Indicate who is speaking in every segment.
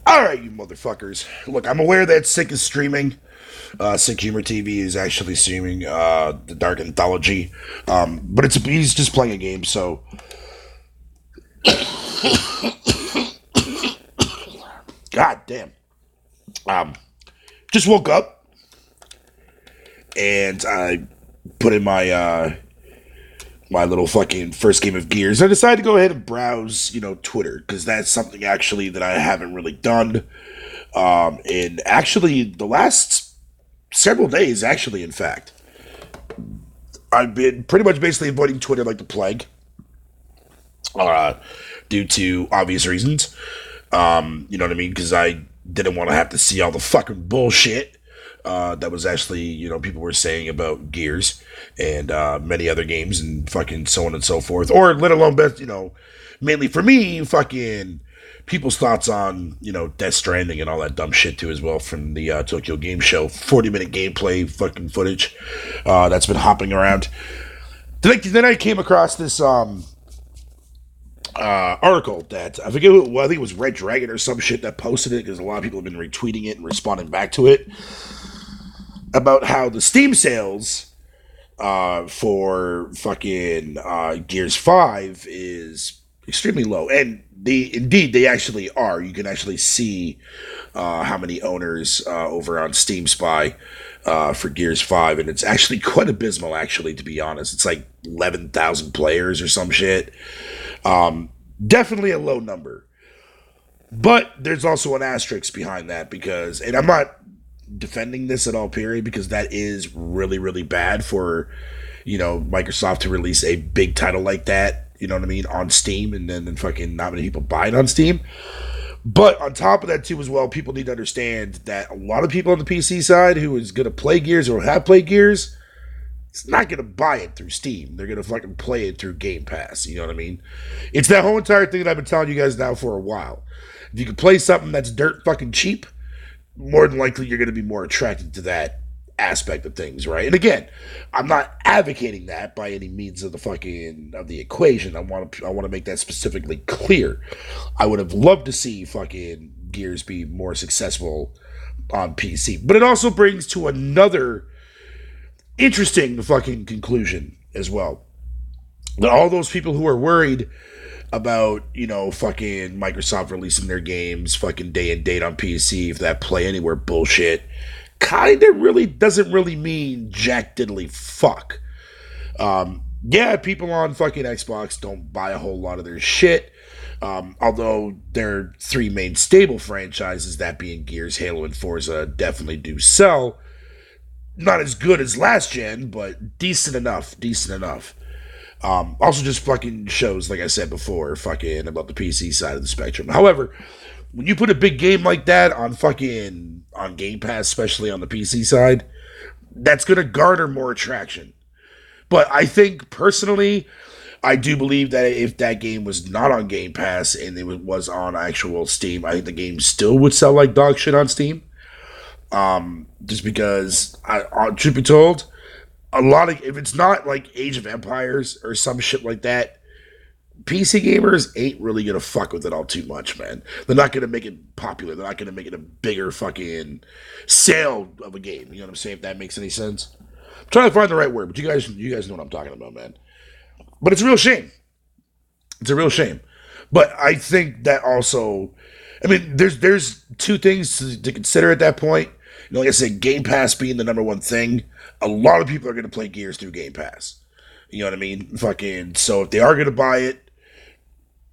Speaker 1: All right, you motherfuckers. Look, I'm aware that Sick is streaming. Sick Humor TV is actually streaming the Dark Anthology. But he's just playing a game, so god damn. Um, just woke up and I put in my little fucking first game of Gears. I decided to go ahead and browse, Twitter because that's something actually that I haven't really done. And actually, the last several days, actually, in fact, I've been pretty much basically avoiding Twitter like the plague, uh, due to obvious reasons. You know what I mean? Because I didn't want to have to see all the fucking bullshit that was actually, people were saying about Gears and many other games and fucking so on and so forth. Or let alone, mainly for me, fucking people's thoughts on, Death Stranding and all that dumb shit too as well from the Tokyo Game Show 40-minute gameplay fucking footage that's been hopping around. Then I came across this article that I forget I think it was Red Dragon or some shit that posted it because a lot of people have been retweeting it and responding back to it about how the Steam sales for fucking Gears 5 is extremely low. And they actually are. You can actually see how many owners over on Steam Spy for Gears 5, and it's actually quite abysmal, actually, to be honest. It's like 11,000 players or some shit. Definitely a low number. But there's also an asterisk behind that because, and I'm not defending this at all, period, because that is really, really bad for, Microsoft to release a big title like that, you know what I mean, on Steam, and then fucking not many people buy it on Steam. But on top of that, too, as well, people need to understand that a lot of people on the PC side who is going to play Gears or have played Gears, it's not going to buy it through Steam. They're going to fucking play it through Game Pass, you know what I mean? It's that whole entire thing that I've been telling you guys now for a while. If you can play something that's dirt fucking cheap, more than likely you're going to be more attracted to that aspect of things, right? And again, I'm not advocating that by any means of the equation. I want to make that specifically clear. I would have loved to see fucking Gears be more successful on PC, but it also brings to another interesting fucking conclusion as well. That all those people who are worried about, fucking Microsoft releasing their games fucking day and date on PC, if that Play Anywhere bullshit, kinda really doesn't really mean jack diddly fuck. Yeah, people on fucking Xbox don't buy a whole lot of their shit. Although their three main stable franchises, that being Gears, Halo, and Forza, definitely do sell. Not as good as last gen, but decent enough. Decent enough. Also just fucking shows, like I said before, fucking about the PC side of the spectrum. However, when you put a big game like that on Game Pass, especially on the PC side, that's gonna garner more attraction. But I think personally, I do believe that if that game was not on Game Pass and it was on actual Steam, I think the game still would sell like dog shit on Steam. Just because, truth be told, a lot of, if it's not like Age of Empires or some shit like that, PC gamers ain't really gonna fuck with it all too much, man. They're not gonna make it popular. They're not gonna make it a bigger fucking sale of a game. You know what I'm saying? If that makes any sense. I'm trying to find the right word, but you guys know what I'm talking about, man. But it's a real shame. It's a real shame. But I think that also, I mean, there's two things to consider at that point. Like I said, Game Pass being the number one thing, a lot of people are going to play Gears through Game Pass. You know what I mean? Fucking, so if they are going to buy it,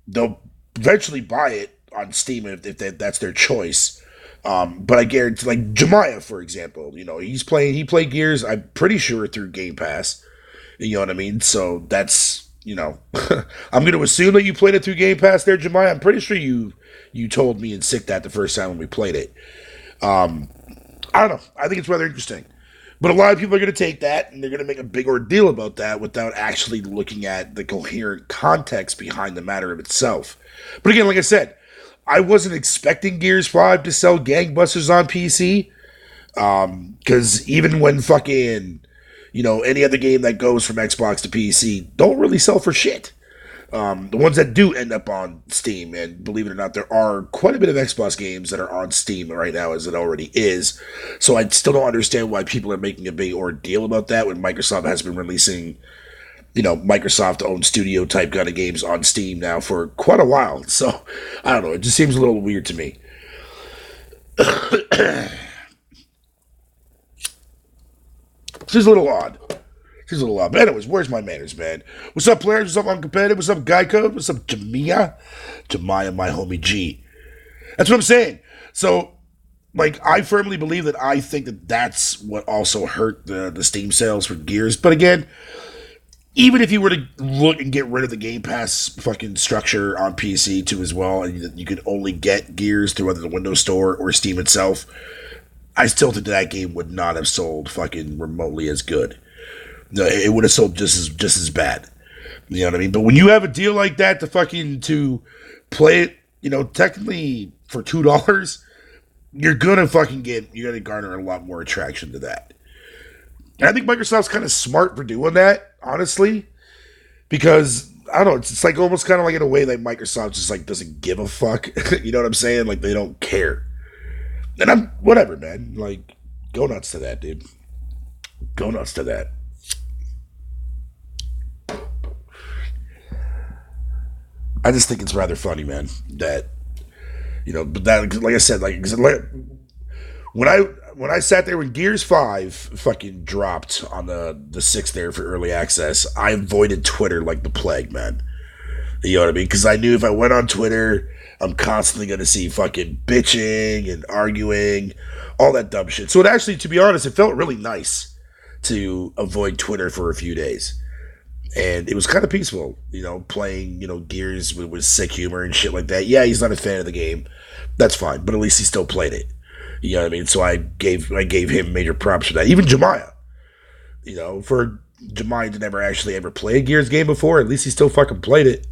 Speaker 1: they'll eventually buy it on Steam if that's their choice. But I guarantee, like Jemiah, for example, he played Gears, I'm pretty sure, through Game Pass. You know what I mean? So that's, I'm going to assume that you played it through Game Pass there, Jemiah. I'm pretty sure you told me and Sick that the first time when we played it. I don't know. I think it's rather interesting. But a lot of people are going to take that and they're going to make a big ordeal about that without actually looking at the coherent context behind the matter of itself. But again, like I said, I wasn't expecting Gears 5 to sell gangbusters on PC. Because even when fucking, any other game that goes from Xbox to PC don't really sell for shit. The ones that do end up on Steam, and believe it or not, there are quite a bit of Xbox games that are on Steam right now, as it already is. So I still don't understand why people are making a big ordeal about that when Microsoft has been releasing, Microsoft owned studio type kind of games on Steam now for quite a while. So I don't know. It just seems a little weird to me. Seems a little odd. Seems a little odd. But anyways, where's my manners, man? What's up, players? What's up, Uncompetitive? What's up, Guy Code? What's up, Jemiah? Jemiah, my homie G. That's what I'm saying. So, like, I firmly believe that I think that that's what also hurt the Steam sales for Gears. But again, even if you were to look and get rid of the Game Pass fucking structure on PC too as well, and you could only get Gears through either the Windows Store or Steam itself, I still think that game would not have sold fucking remotely as good. No, it would have sold just as bad. You know what I mean? But when you have a deal like that to play it, technically for $2, you're gonna garner a lot more attraction to that. And I think Microsoft's kind of smart for doing that, honestly, because I don't know, it's like almost kind of like in a way that Microsoft just like doesn't give a fuck. You know what I'm saying? Like they don't care. And I'm whatever, man. Like, go nuts to that, dude. Go nuts to that. I just think it's rather funny, man. That but that, like I said, when I sat there when Gears 5 fucking dropped on the 6th there for early access, I avoided Twitter like the plague, man. You know what I mean? Because I knew if I went on Twitter, I'm constantly going to see fucking bitching and arguing, all that dumb shit. So it actually, to be honest, it felt really nice to avoid Twitter for a few days. And it was kind of peaceful, playing, Gears with sick humor and shit like that. Yeah, he's not a fan of the game. That's fine. But at least he still played it. You know what I mean? So I gave him major props for that. Even Jemiah. For Jemiah to never actually ever play a Gears game before, at least he still fucking played it.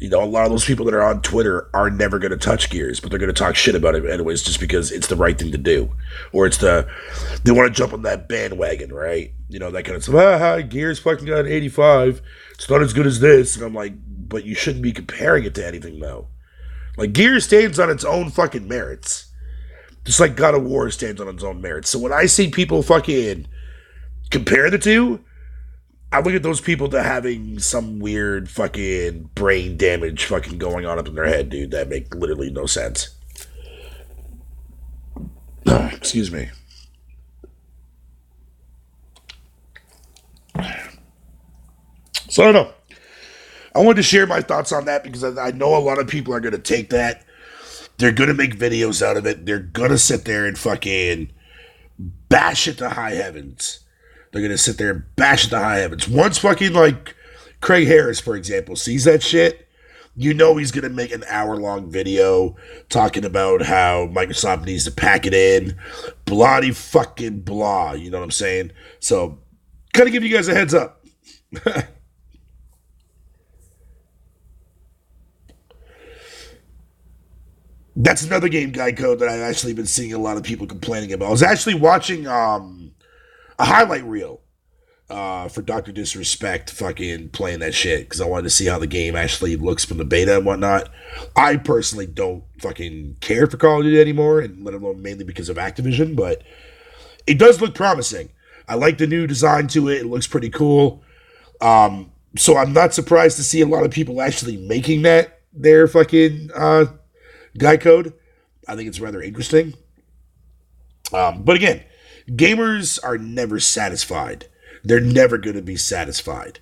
Speaker 1: A lot of those people that are on Twitter are never going to touch Gears, but they're going to talk shit about it anyways just because it's the right thing to do. Or they want to jump on that bandwagon, right? That kind of stuff. Gears fucking got an 85. It's not as good as this. And I'm like, but you shouldn't be comparing it to anything, though. Like, Gears stands on its own fucking merits. Just like God of War stands on its own merits. So when I see people fucking compare the two, I look at those people that having some weird fucking brain damage fucking going on up in their head, dude. That make literally no sense. Excuse me. So I don't know. I wanted to share my thoughts on that because I know a lot of people are going to take that. They're going to make videos out of it. They're going to sit there and fucking bash it to high heavens. They're going to sit there and bash it to high heavens. Once fucking like Craig Harris, for example, sees that shit, he's going to make an hour-long video talking about how Microsoft needs to pack it in. Bloody fucking blah. You know what I'm saying? So, kind of give you guys a heads up. That's another game, Guy Code, that I've actually been seeing a lot of people complaining about. I was actually watching a highlight reel for Dr. Disrespect fucking playing that shit because I wanted to see how the game actually looks from the beta and whatnot. I personally don't fucking care for Call of Duty anymore, and let alone mainly because of Activision, but it does look promising. I like the new design to it. It looks pretty cool. So I'm not surprised to see a lot of people actually making that their fucking Guy Code. I think it's rather interesting. But again, gamers are never satisfied. They're never going to be satisfied.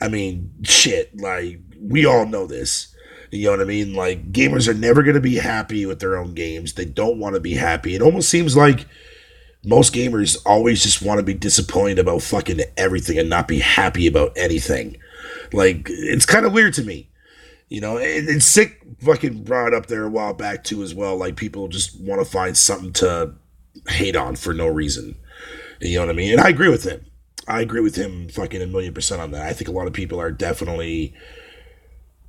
Speaker 1: I mean, shit, like, we all know this. You know what I mean? Like, gamers are never going to be happy with their own games. They don't want to be happy. It almost seems like most gamers always just want to be disappointed about fucking everything and not be happy about anything. Like, it's kind of weird to me. And Sick fucking brought it up there a while back, too, as well. Like, people just want to find something to hate on for no reason. You know what I mean? And I agree with him. I agree with him fucking 1,000,000% on that. I think a lot of people are definitely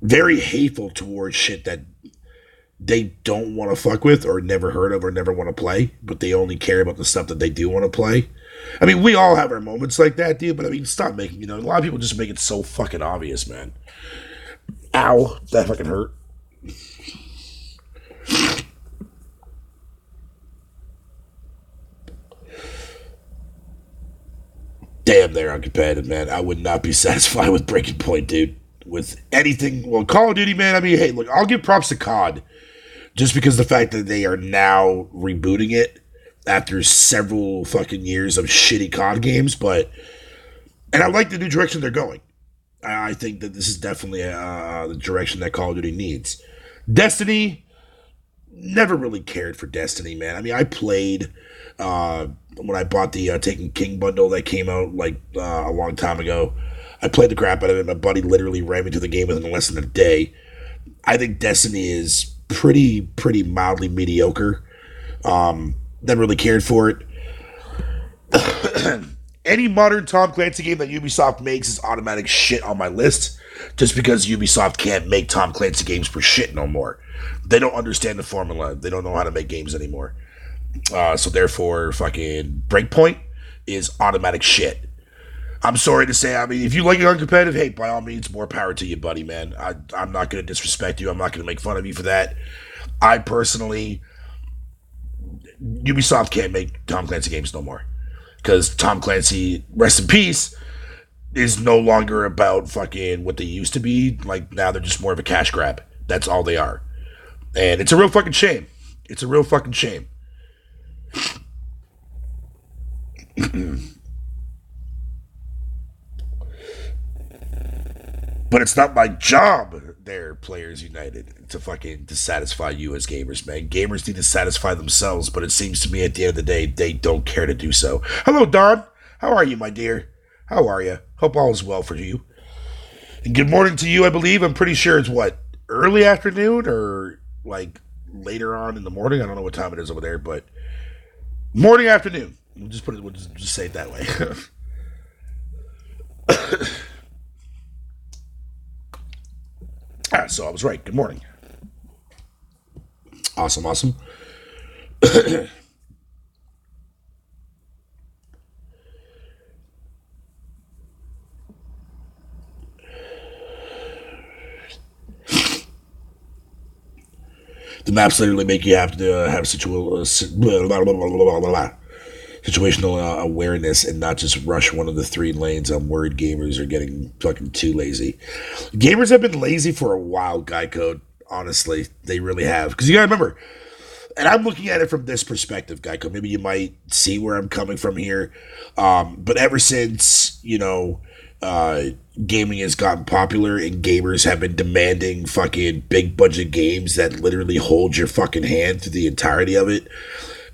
Speaker 1: very hateful towards shit that they don't want to fuck with or never heard of or never want to play, but they only care about the stuff that they do want to play. I mean, we all have our moments like that, dude, but I mean, stop making, a lot of people just make it so fucking obvious, man. Ow, that fucking hurt. Damn, they're uncompetitive, man. I would not be satisfied with Breaking Point, dude. With anything, well, Call of Duty, man. I mean, hey, look, I'll give props to COD just because the fact that they are now rebooting it after several fucking years of shitty COD games, and I like the new direction they're going. I think that this is definitely the direction that Call of Duty needs. Destiny, never really cared for Destiny, man. I mean, I played when I bought the Taken King bundle that came out like a long time ago. I played the crap out of it. My buddy literally ran me to the game within less than a day. I think Destiny is pretty mildly mediocre. Never really cared for it. Any modern Tom Clancy game that Ubisoft makes is automatic shit on my list, just because Ubisoft can't make Tom Clancy games for shit no more. They don't understand the formula. They don't know how to make games anymore. So therefore, fucking Breakpoint is automatic shit. I'm sorry to say, I mean, if you like it uncompetitive, hey, by all means, more power to you, buddy, man. I'm not going to disrespect you. I'm not going to make fun of you for that. I personally, Ubisoft can't make Tom Clancy games no more. Because Tom Clancy, rest in peace, is no longer about fucking what they used to be. Like, now they're just more of a cash grab. That's all they are. And it's a real fucking shame. It's a real fucking shame. But it's not my job there, Players United, to satisfy you as gamers, man. Gamers need to satisfy themselves, but it seems to me at the end of the day, they don't care to do so. Hello, Don. How are you, my dear? How are you? Hope all is well for you. And good morning to you, I believe. I'm pretty sure it's what, early afternoon or like later on in the morning? I don't know what time it is over there, but morning, afternoon. We'll just say it that way. So I was right. Good morning. Awesome. The maps literally make you have to have situational awareness and not just rush one of the three lanes. I'm worried gamers are getting fucking too lazy. Gamers have been lazy for a while, Guy Code. Honestly, they really have. Because you gotta remember, and I'm looking at it from this perspective, Guy Code. Maybe you might see where I'm coming from here. But ever since, gaming has gotten popular and gamers have been demanding fucking big budget games that literally hold your fucking hand through the entirety of it,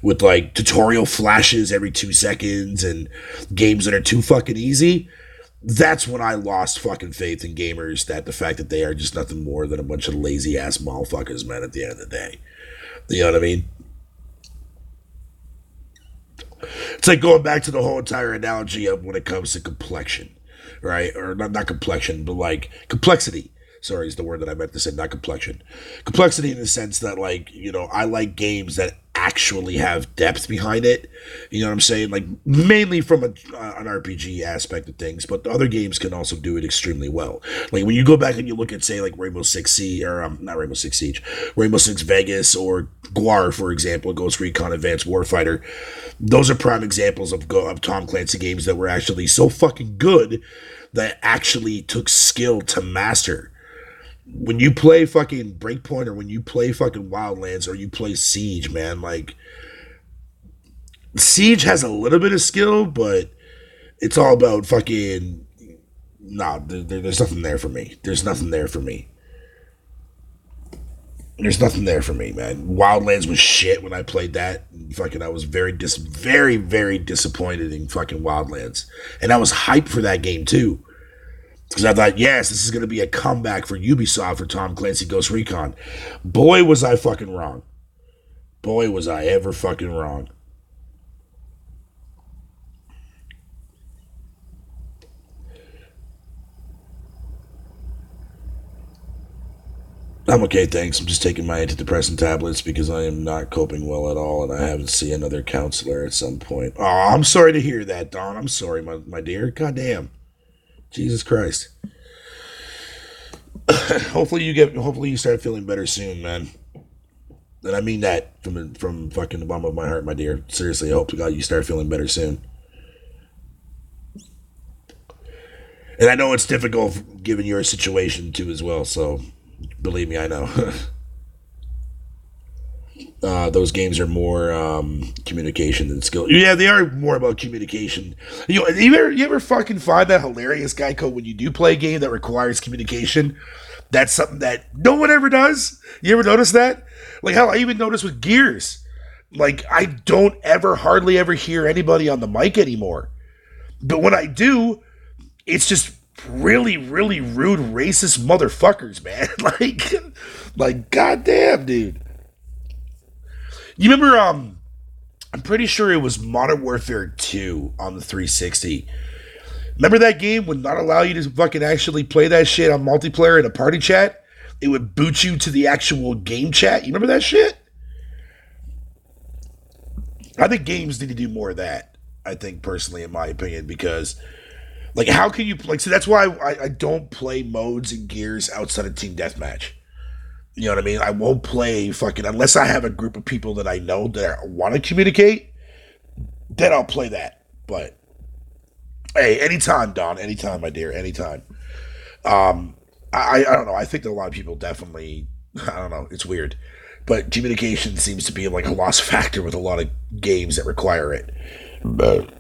Speaker 1: with like tutorial flashes every 2 seconds and games that are too fucking easy, that's when I lost fucking faith in gamers, that the fact that they are just nothing more than a bunch of lazy ass motherfuckers, man, at the end of the day. You know what I mean? It's like going back to the whole entire analogy of when it comes to complexion, right? Or not complexion, but like complexity. Sorry, is the word that I meant to say, not complexion. Complexity in the sense that, like, I like games that actually have depth behind it. You know what I'm saying? Like, mainly from an RPG aspect of things, but the other games can also do it extremely well. Like, when you go back and you look at, say, like Rainbow Six Siege, or not Rainbow Six Siege, Rainbow Six Vegas, or GWAR, for example, Ghost Recon Advanced Warfighter, those are prime examples of Tom Clancy games that were actually so fucking good that actually took skill to master. When you play fucking Breakpoint, or when you play fucking Wildlands, or you play Siege, man, like, Siege has a little bit of skill, but it's all about fucking, there's nothing there for me. There's nothing there for me. There's nothing there for me, man. Wildlands was shit when I played that. Fucking, I was very, very disappointed in fucking Wildlands. And I was hyped for that game, too. Because I thought, yes, this is going to be a comeback for Ubisoft for Tom Clancy Ghost Recon. Boy, was I fucking wrong. Boy, was I ever fucking wrong. I'm okay, thanks. I'm just taking my antidepressant tablets because I am not coping well at all, and I have to see another counselor at some point. Oh, I'm sorry to hear that, Don. I'm sorry, my dear. Goddamn. Jesus Christ. hopefully you start feeling better soon, man. And I mean that from fucking the bottom of my heart, my dear. Seriously, I hope to God you start feeling better soon. And I know it's difficult given your situation too as well. So believe me, I know. Those games are more communication than skill. Yeah, they are more about communication. You ever fucking find that hilarious, Geico, when you do play a game that requires communication? That's something that no one ever does. You ever notice that? Like, hell, I even noticed with Gears. Like, I don't hardly ever hear anybody on the mic anymore. But when I do, it's just really, really rude, racist motherfuckers, man. like, goddamn, dude. You remember, I'm pretty sure it was Modern Warfare 2 on the 360. Remember that game would not allow you to fucking actually play that shit on multiplayer in a party chat? It would boot you to the actual game chat. You remember that shit? I think games need to do more of that. I think, personally, in my opinion, because, like, how can you, like, so that's why I don't play modes and Gears outside of Team Deathmatch. You know what I mean? I won't play fucking, unless I have a group of people that I know that want to communicate, then I'll play that. But, hey, anytime, Don. Anytime, my dear. Anytime. I don't know. I think that a lot of people definitely, I don't know. It's weird. But communication seems to be like a lost factor with a lot of games that require it. But,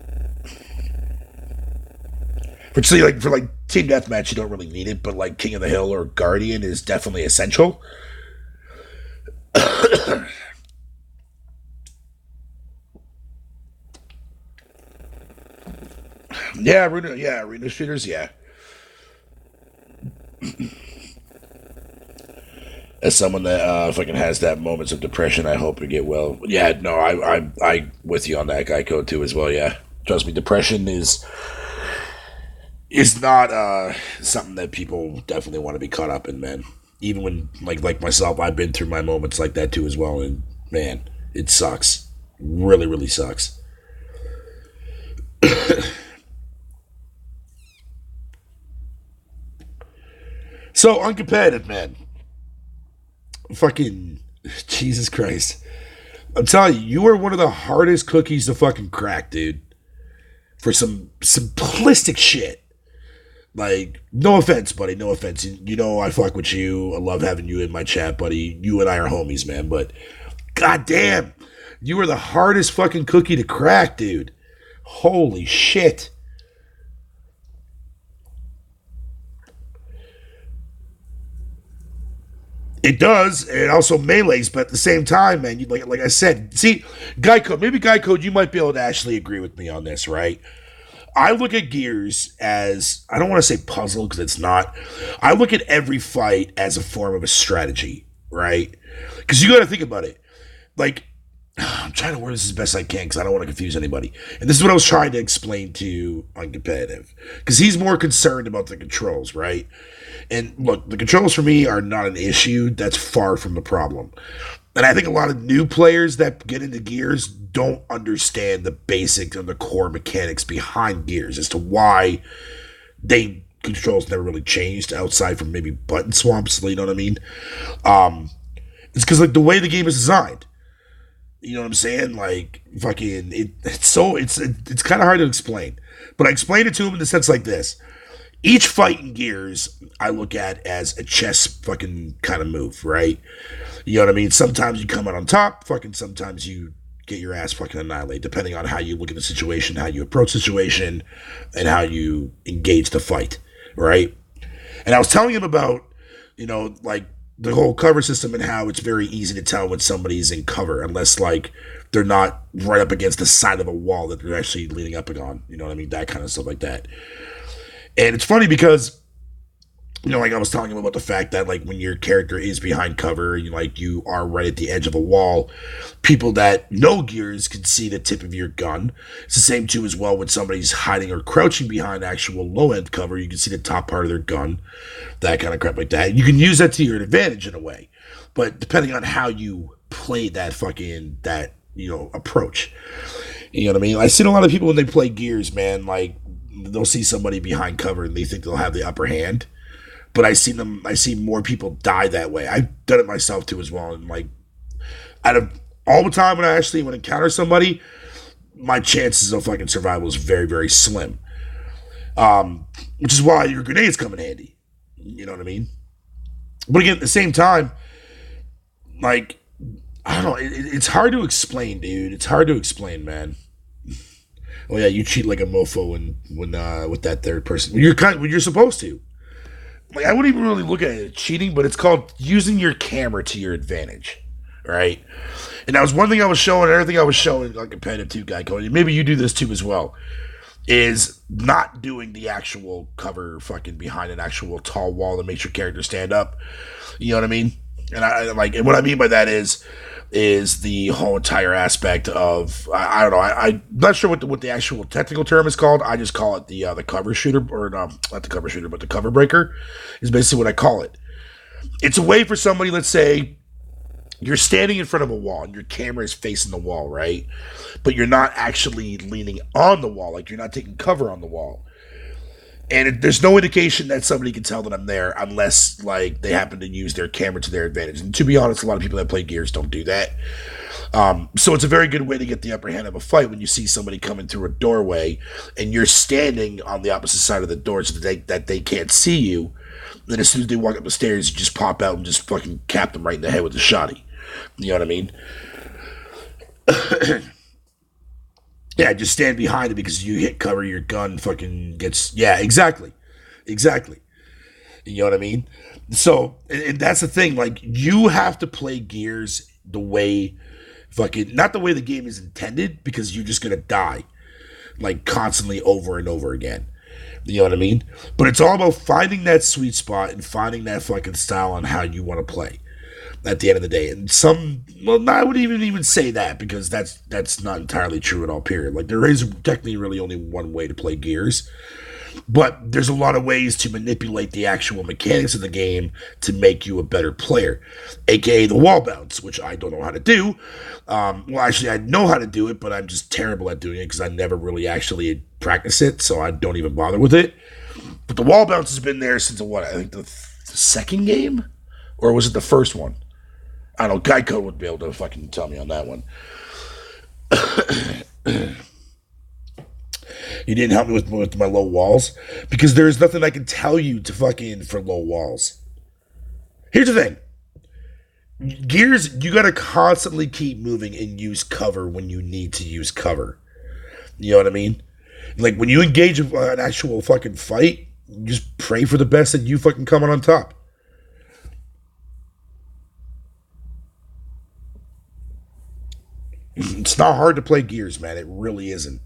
Speaker 1: for like Team Deathmatch, you don't really need it. But like King of the Hill or Guardian is definitely essential. Arena shooters, yeah. As someone that fucking has that moments of depression, I hope to get well. Yeah, no, I with you on that, Geico too as well. Yeah, trust me, depression is not something that people definitely want to be caught up in, man. Even when like myself, I've been through my moments like that too as well, and man, it sucks. Really, really sucks. So uncompetitive, man. Fucking Jesus Christ. I'm telling you, you are one of the hardest cookies to fucking crack, dude. For some simplistic shit. Like, no offense, buddy, no offense. You know I fuck with you. I love having you in my chat, buddy. You and I are homies, man. But, goddamn, you are the hardest fucking cookie to crack, dude. Holy shit. It does, and it also melees, but at the same time, man, like I said, see, Geico, you might be able to actually agree with me on this, right? I look at Gears as, I don't want to say puzzle because it's not. I look at every fight as a form of a strategy, right? Because you got to think about it. Like, I'm trying to word this as best I can because I don't want to confuse anybody. And this is what I was trying to explain to Uncompetitive. Because he's more concerned about the controls, right? And look, the controls for me are not an issue. That's far from the problem. And I think a lot of new players that get into Gears don't understand the basic and the core mechanics behind Gears as to why controls never really changed outside from maybe button swamps. You know what I mean? It's because like the way the game is designed. You know what I'm saying? Like fucking it's kind of hard to explain. But I explained it to him in the sense like this. Each fight in Gears, I look at as a chess fucking kind of move, right? You know what I mean? Sometimes you come out on top, fucking sometimes you get your ass fucking annihilated, depending on how you look at the situation, how you approach the situation, and how you engage the fight, right? And I was telling him about, like the whole cover system and how it's very easy to tell when somebody's in cover, unless like they're not right up against the side of a wall that they're actually leaning up on. You know what I mean? That kind of stuff like that. And it's funny because, like I was telling him about the fact that like when your character is behind cover, you are right at the edge of a wall, people that know Gears can see the tip of your gun. It's the same too as well when somebody's hiding or crouching behind actual low end cover, you can see the top part of their gun, that kind of crap like that. You can use that to your advantage in a way, but depending on how you play that approach, you know what I mean? I've seen a lot of people when they play Gears, man, like they'll see somebody behind cover and they think they'll have the upper hand. but I see more people die that way. I've done it myself too as well. And like, out of all the time when I actually would encounter somebody, my chances of fucking survival is very, very slim. Which is why your grenades come in handy. You know what I mean? But again, at the same time, like, I don't know, it's hard to explain, dude. It's hard to explain, man. Oh yeah, you cheat like a mofo when with that third person. When you're supposed to. Like, I wouldn't even really look at it as cheating, but it's called using your camera to your advantage, right? And that was one thing I was showing, and everything I was showing like competitive 2 guy code. Maybe you do this too as well. Is not doing the actual cover fucking behind an actual tall wall that makes your character stand up. You know what I mean? And and what I mean by that is the whole entire aspect of I don't know. I'm not sure what the actual technical term is called. I just call it the cover shooter, or no, not the cover shooter, but the cover breaker is basically what I call it. It's a way for somebody, let's say, you're standing in front of a wall and your camera is facing the wall, right? But you're not actually leaning on the wall, like you're not taking cover on the wall. And there's no indication that somebody can tell that I'm there unless, like, they happen to use their camera to their advantage. And to be honest, a lot of people that play Gears don't do that. So it's a very good way to get the upper hand of a fight when you see somebody coming through a doorway and you're standing on the opposite side of the door so that they can't see you. Then as soon as they walk up the stairs, you just pop out and just fucking cap them right in the head with a shotty. You know what I mean? Yeah, just stand behind it because you hit cover, your gun fucking gets... Yeah, exactly. Exactly. You know what I mean? So, and that's the thing. Like, you have to play Gears the way... Fucking... Not the way the game is intended, because you're just gonna die. Like, constantly over and over again. You know what I mean? But it's all about finding that sweet spot and finding that fucking style on how you want to play. At the end of the day, and I wouldn't even say that, because that's not entirely true at all. Period. Like, there is technically really only one way to play Gears, but there's a lot of ways to manipulate the actual mechanics of the game to make you a better player, aka the wall bounce, which I don't know how to do. Well, actually, I know how to do it, but I'm just terrible at doing it because I never really actually practice it, so I don't even bother with it. But the wall bounce has been there since I think the second game, or was it the first one? I don't know, Geico would be able to fucking tell me on that one. You didn't help me with my low walls? Because there's nothing I can tell you to fucking for low walls. Here's the thing. Gears, you gotta constantly keep moving and use cover when you need to use cover. You know what I mean? Like, when you engage an actual fucking fight, you just pray for the best that you fucking coming on top. It's not hard to play Gears, man. It really isn't.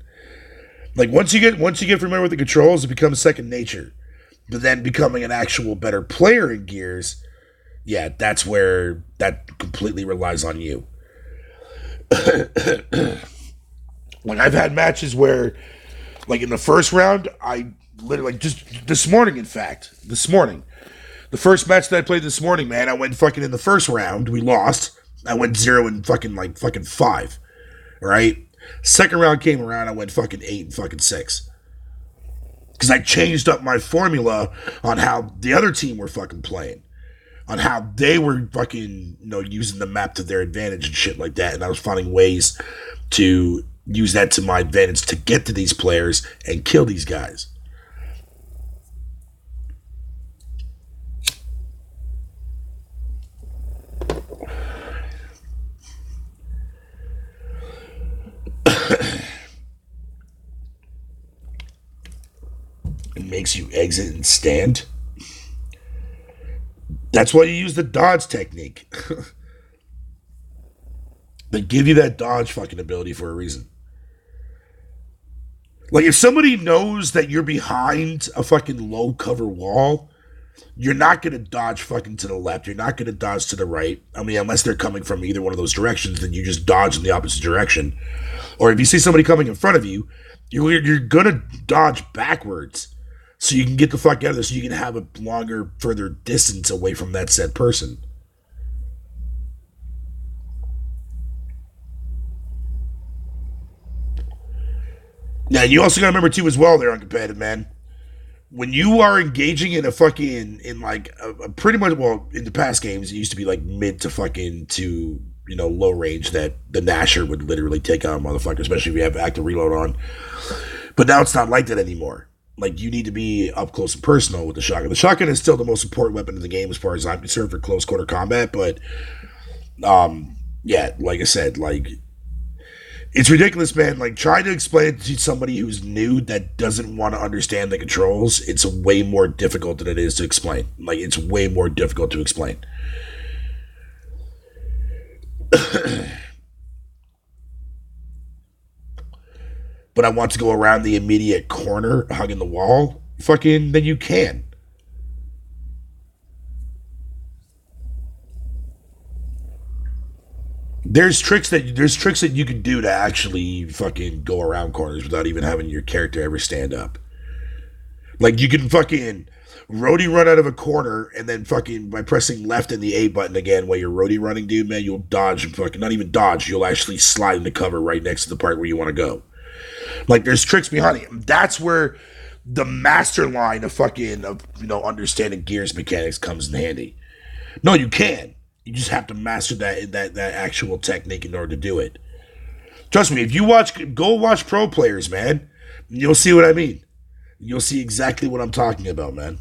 Speaker 1: Like, once you get familiar with the controls, it becomes second nature. But then becoming an actual better player in Gears, yeah, that's where that completely relies on you. Like, I've had matches where, like, in the first round, I literally, like, just this morning, the first match that I played this morning, man, I went fucking in the first round, we lost. I went 0 and fucking 5. Right? Second round came around, I went fucking 8 and fucking 6. Because I changed up my formula on how the other team were fucking playing. On how they were fucking, using the map to their advantage and shit like that. And I was finding ways to use that to my advantage to get to these players and kill these guys. It makes you exit and stand. That's why you use the dodge technique. They give you that dodge fucking ability for a reason. Like, if somebody knows that you're behind a fucking low cover wall, you're not going to dodge fucking to the left. You're not going to dodge to the right. I mean, unless they're coming from either one of those directions, then you just dodge in the opposite direction. Or if you see somebody coming in front of you, you're going to dodge backwards. So you can get the fuck out of there, so you can have a longer, further distance away from that said person. Now, you also got to remember, too, as well, there on competitive, man. when you are engaging in a fucking in like a pretty much, well, in the past games it used to be like mid to fucking to low range that the Nasher would literally take out a motherfucker, especially if you have active reload on. But now it's not like that anymore. Like, you need to be up close and personal with the shotgun. The shotgun is still the most important weapon in the game as far as I'm concerned for close quarter combat, but yeah, like I said, like, it's ridiculous, man. Like, trying to explain it to somebody who's new that doesn't want to understand the controls, it's way more difficult than it is to explain. Like, it's way more difficult to explain. But I want to go around the immediate corner, hugging the wall, fucking, then you can. There's tricks that you can do to actually fucking go around corners without even having your character ever stand up. Like, you can fucking roadie run out of a corner and then fucking by pressing left and the A button again while you're roadie running, dude, man, you'll dodge and fucking not even dodge, you'll actually slide into cover right next to the part where you want to go. Like, there's tricks behind it. That's where the master line of fucking understanding Gears mechanics comes in handy. No, you can. You just have to master that actual technique in order to do it. Trust me, if you go watch pro players, man, you'll see what I mean. You'll see exactly what I'm talking about, man.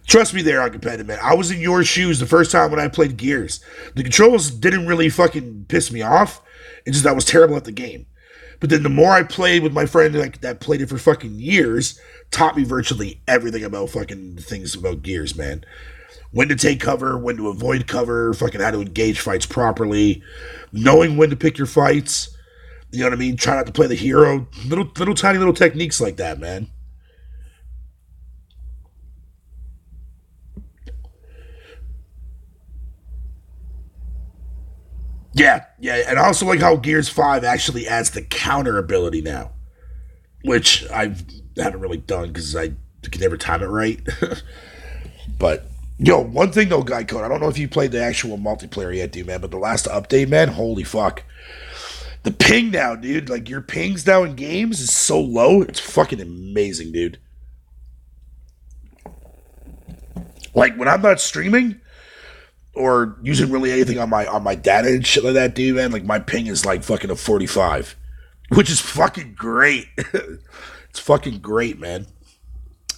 Speaker 1: Trust me there on competitive, man. I was in your shoes the first time when I played Gears. The controls didn't really fucking piss me off. It's just I was terrible at the game. But then the more I played with my friend that played it for fucking years, taught me virtually everything about fucking things about Gears, man. When to take cover, when to avoid cover, fucking how to engage fights properly, knowing when to pick your fights. You know what I mean? Try not to play the hero. Little tiny little techniques like that, man. Yeah, and I also like how Gears 5 actually adds the counter ability now, which I haven't really done because I can never time it right. But, one thing though, Guy Code, I don't know if you played the actual multiplayer yet, dude, man, but the last update, man, holy fuck. The ping now, dude, like, your pings now in games is so low, it's fucking amazing, dude. Like, when I'm not streaming or using really anything on my data and shit like that, dude, man, like, my ping is like fucking a 45, which is fucking great. It's fucking great, man.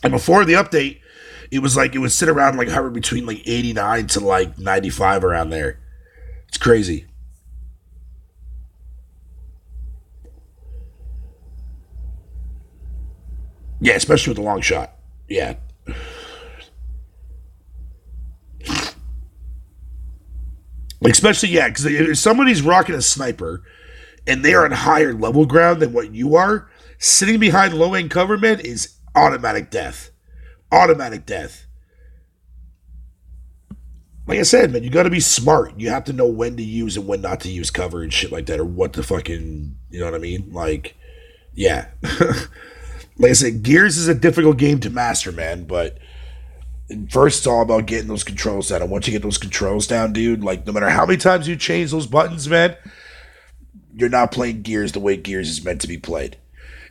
Speaker 1: And before the update, it would sit around like hover between like 89 to like 95 around there. It's crazy. Yeah, especially with the long shot. Yeah. Like, especially, yeah, because if somebody's rocking a sniper and they are on higher level ground than what you are, sitting behind low end cover, man, is automatic death. Automatic death. Like I said, man, you got to be smart. You have to know when to use and when not to use cover and shit like that, or what to fucking, you know what I mean? Like, yeah. Like I said, Gears is a difficult game to master, man, but first it's all about getting those controls down. And once you get those controls down, dude, like, no matter how many times you change those buttons, man, you're not playing Gears the way Gears is meant to be played.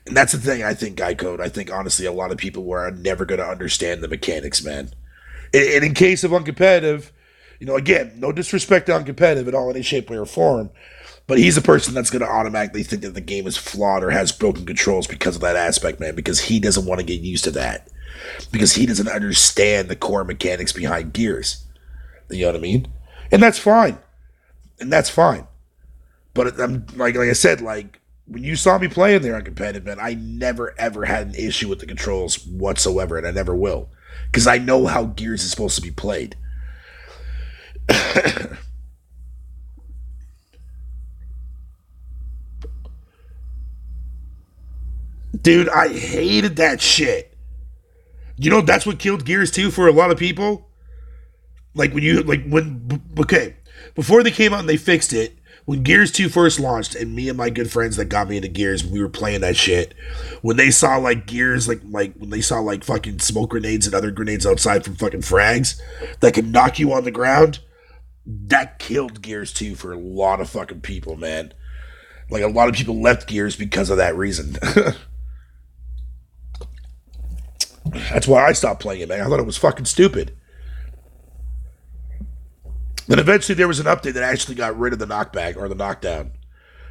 Speaker 1: And that's the thing, I think, Guy Code. I think, honestly, a lot of people are never going to understand the mechanics, man. And in case of uncompetitive, again, no disrespect to uncompetitive at all in any shape, way, or form, but he's a person that's going to automatically think that the game is flawed or has broken controls because of that aspect, man, because he doesn't want to get used to that. Because he doesn't understand the core mechanics behind Gears. You know what I mean? And that's fine. But I'm like I said, like, when you saw me playing there on competitive, man, I never ever had an issue with the controls whatsoever, and I never will. Because I know how Gears is supposed to be played. Dude, I hated that shit. That's what killed Gears 2 for a lot of people? Okay, before they came out and they fixed it, when Gears 2 first launched, and me and my good friends that got me into Gears, we were playing that shit, when they saw, like, Gears, like when they saw, like, fucking smoke grenades and other grenades outside from fucking frags that can knock you on the ground, that killed Gears 2 for a lot of fucking people, man. Like, a lot of people left Gears because of that reason. That's why I stopped playing it, man. I thought it was fucking stupid. Then eventually there was an update that actually got rid of the knockback or the knockdown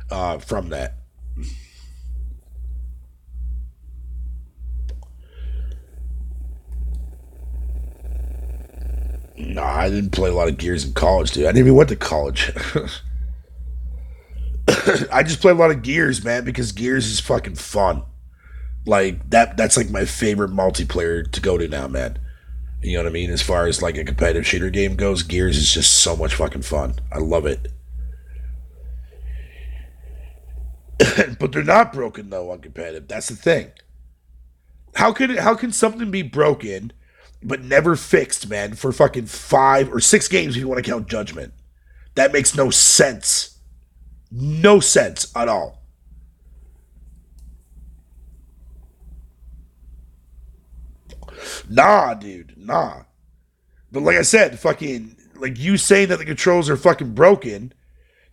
Speaker 1: from that. No, I didn't play a lot of Gears in college, dude. I didn't even went to college. I just play a lot of Gears, man, because Gears is fucking fun. Like that's like my favorite multiplayer to go to now, man. You know what I mean? As far as like a competitive shooter game goes, Gears is just so much fucking fun. I love it. But they're not broken though on competitive. That's the thing. How can something be broken but never fixed, man, for fucking 5 or 6 games if you want to count Judgment? That makes no sense. No sense at all. Nah, dude, nah. But like I said, fucking like you saying that the controls are fucking broken,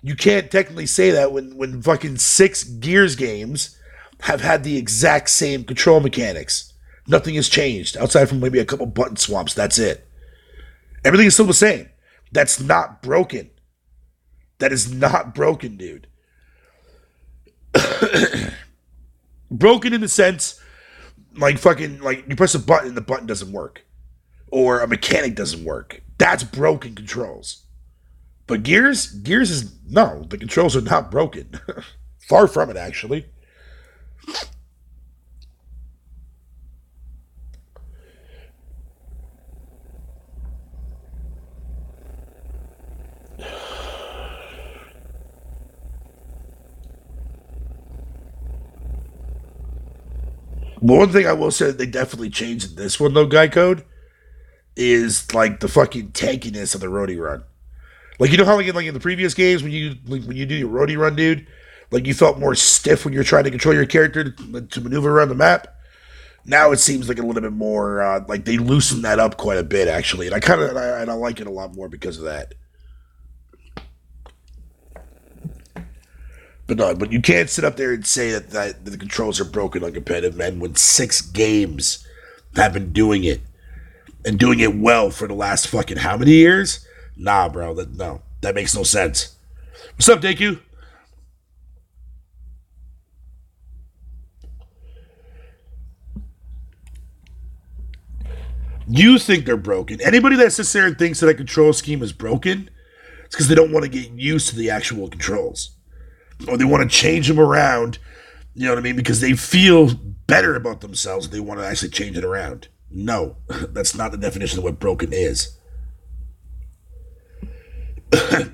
Speaker 1: you can't technically say that when fucking 6 Gears games have had the exact same control mechanics. Nothing has changed outside from maybe a couple button swaps. That's it. Everything is still the same. That's not broken. That is not broken, dude. Broken in the sense like fucking like you press a button and the button doesn't work or a mechanic doesn't work. That's broken controls. But Gears is no, the controls are not broken. Far from it, actually. But one thing I will say that they definitely changed in this one though, Guy Code, is like the fucking tankiness of the roadie run. Like you know how like in the previous games when you do your roadie run, dude, like you felt more stiff when you're trying to control your character to maneuver around the map. Now it seems like a little bit more like they loosened that up quite a bit actually, and I like it a lot more because of that. But no, but you can't sit up there and say that the controls are broken on competitive, man. When 6 games have been doing it and doing it well for the last fucking how many years? Nah, bro, that makes no sense. What's up, Deku? You think they're broken. Anybody that sits there and thinks that a control scheme is broken, it's because they don't want to get used to the actual controls. Or they want to change them around, you know what I mean? Because they feel better about themselves. They want to actually change it around. No, that's not the definition of what broken is.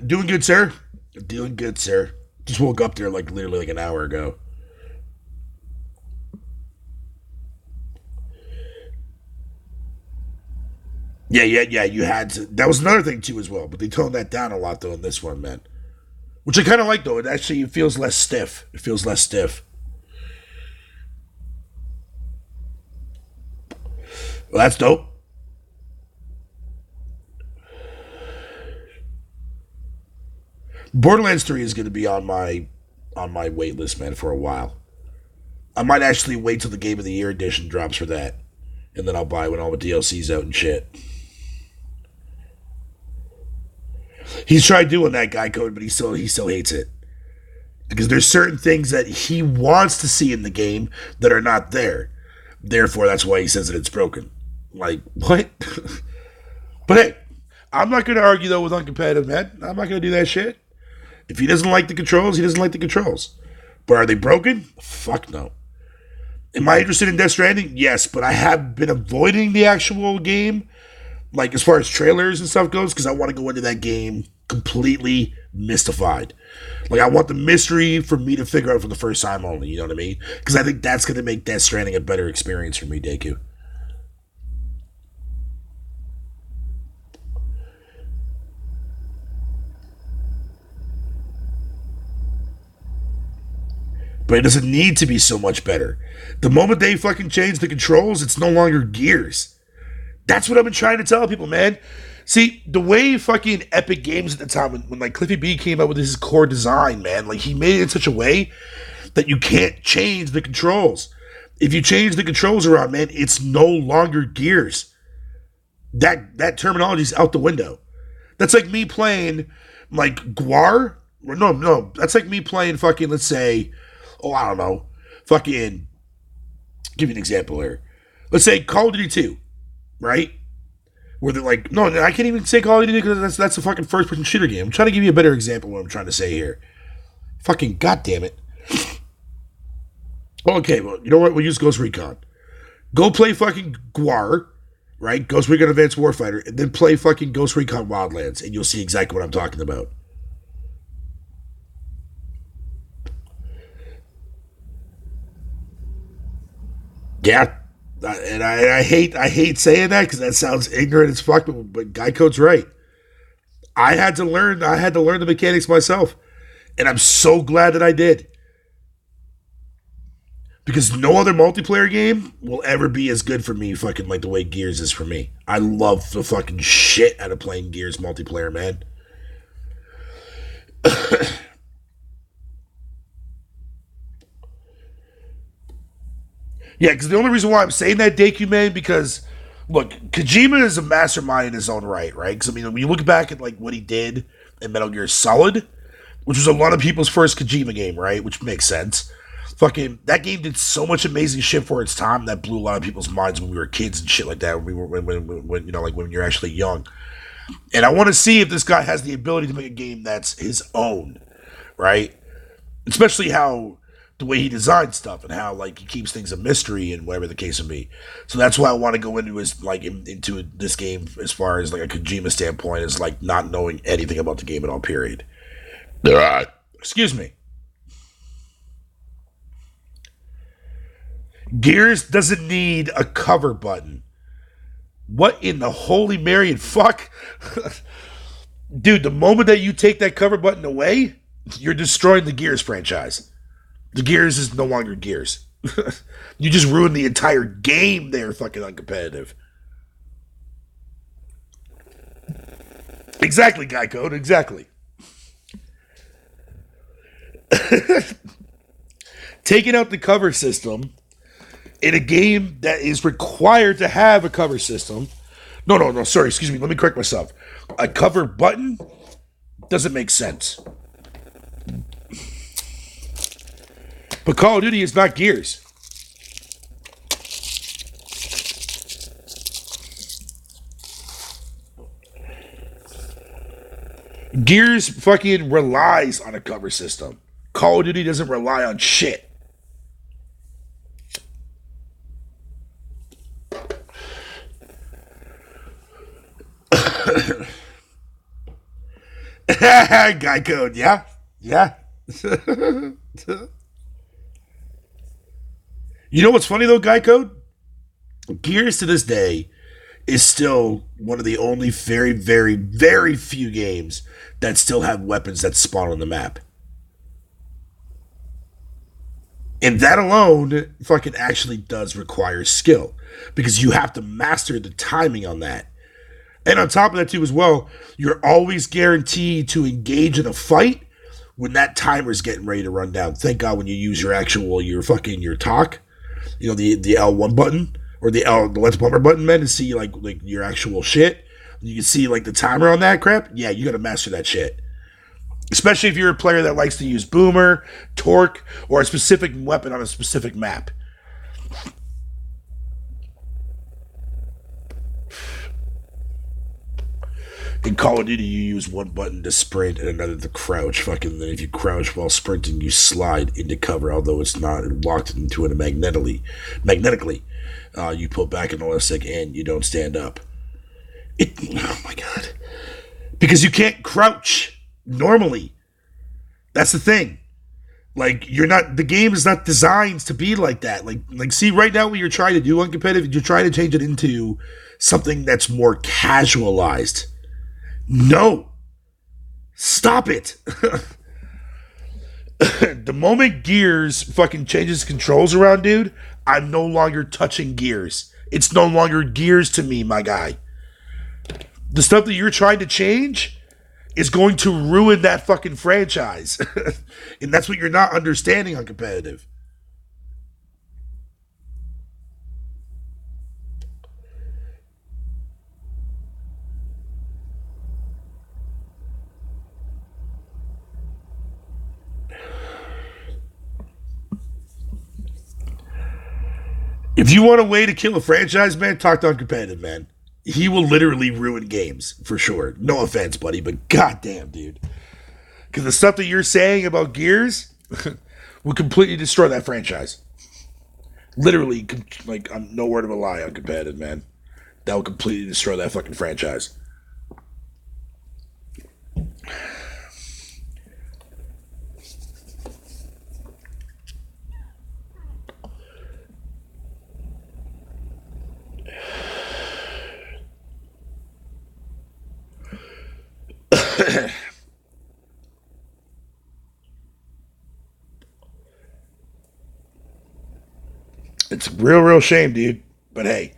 Speaker 1: Doing good, sir? Doing good, sir. Just woke up there like literally like an hour ago. Yeah. You had to. That was another thing too, as well. But they toned that down a lot though in this one, man. Which I kind of like though. It feels less stiff. It feels less stiff. Well, that's dope. Borderlands 3 is going to be on my wait list, man, for a while. I might actually wait till the Game of the Year edition drops for that, and then I'll buy when all the DLC's out and shit. He's tried doing that guy code, but he still hates it because there's certain things that he wants to see in the game that are not there. Therefore, that's why he says that it's broken. Like what? But hey, I'm not going to argue though with uncompetitive, man. I'm not going to do that shit. If he doesn't like the controls, he doesn't like the controls. But are they broken? Fuck no. Am I interested in Death Stranding? Yes, but I have been avoiding the actual game, like as far as trailers and stuff goes, because I want to go into that game completely mystified. Like I want the mystery for me to figure out for the first time only. You know what I mean? Because I think that's going to make Death Stranding a better experience for me, Deku. But it doesn't need to be so much better. The moment they fucking change the controls, it's no longer Gears. That's what I've been trying to tell people, man. See, the way fucking Epic Games at the time, when like Cliffy B came out with his core design, man, like he made it in such a way that you can't change the controls. If you change the controls around, man, it's no longer Gears. That terminology is out the window. That's like me playing like Guar. No, that's like me playing fucking, let's say, I don't know, fucking, give you an example here. Let's say Call of Duty 2, right? Where they're like, no, I can't even say Call of Duty because that's a fucking first-person shooter game. I'm trying to give you a better example of what I'm trying to say here. Fucking goddamn it. Okay, well, you know what? We'll use Ghost Recon. Go play fucking Guar, right? Ghost Recon Advanced Warfighter, and then play fucking Ghost Recon Wildlands, and you'll see exactly what I'm talking about. Yeah, and I hate saying that because that sounds ignorant as fuck, but Geico's right. I had to learn the mechanics myself, and I'm so glad that I did. Because no other multiplayer game will ever be as good for me fucking like the way Gears is for me. I love the fucking shit out of playing Gears multiplayer, man. Yeah, because the only reason why I'm saying that, Deku, man, because look, Kojima is a mastermind in his own right? Because I mean, when you look back at like what he did in Metal Gear Solid, which was a lot of people's first Kojima game, right? Which makes sense. Fucking that game did so much amazing shit for its time that blew a lot of people's minds when we were kids and shit like that. When you know, like when you're actually young. And I want to see if this guy has the ability to make a game that's his own, right? Especially how the way he designs stuff and how like he keeps things a mystery and whatever the case may be. So that's why I want to go into his like into this game as far as like a Kojima standpoint is like not knowing anything about the game at all. Period. Excuse me. Gears doesn't need a cover button. What in the holy Mary and fuck? Dude, the moment that you take that cover button away, you're destroying the Gears franchise. The Gears is no longer Gears. You just ruined the entire game there, fucking uncompetitive. Exactly, Guy Code, exactly. Taking out the cover system in a game that is required to have a cover system. No, sorry, excuse me, let me correct myself. A cover button doesn't make sense. But Call of Duty is not Gears. Gears fucking relies on a cover system. Call of Duty doesn't rely on shit. Guy code, yeah. You know what's funny though, Guy Code? Gears to this day is still one of the only very, very, very few games that still have weapons that spawn on the map. And that alone fucking actually does require skill because you have to master the timing on that. And on top of that too as well, you're always guaranteed to engage in a fight when that timer's getting ready to run down. Thank God when you use your talk, you know, the L1 button or the Let's Bumper button, man, to see like your actual shit. You can see like the timer on that crap. Yeah, you got to master that shit. Especially if you're a player that likes to use Boomer, Torque, or a specific weapon on a specific map. In Call of Duty, you use one button to sprint and another to crouch. Fucking, then if you crouch while sprinting, you slide into cover, although it's not locked into it magnetically. You pull back an elastic and you don't stand up. Oh my god. Because you can't crouch normally. That's the thing. Like, the game is not designed to be like that. Like see, right now what you're trying to do uncompetitive, you're trying to change it into something that's more casualized. No. Stop it. The moment Gears fucking changes controls around, dude, I'm no longer touching Gears. It's no longer Gears to me, my guy. The stuff that you're trying to change is going to ruin that fucking franchise. And that's what you're not understanding on competitive. If you want a way to kill a franchise, man, talk to Uncompetitive, man. He will literally ruin games, for sure. No offense, buddy, but goddamn, dude. Because the stuff that you're saying about Gears will completely destroy that franchise. Literally, like, I'm no word of a lie on Competitive, man. That will completely destroy that fucking franchise. It's a real shame, dude. But hey,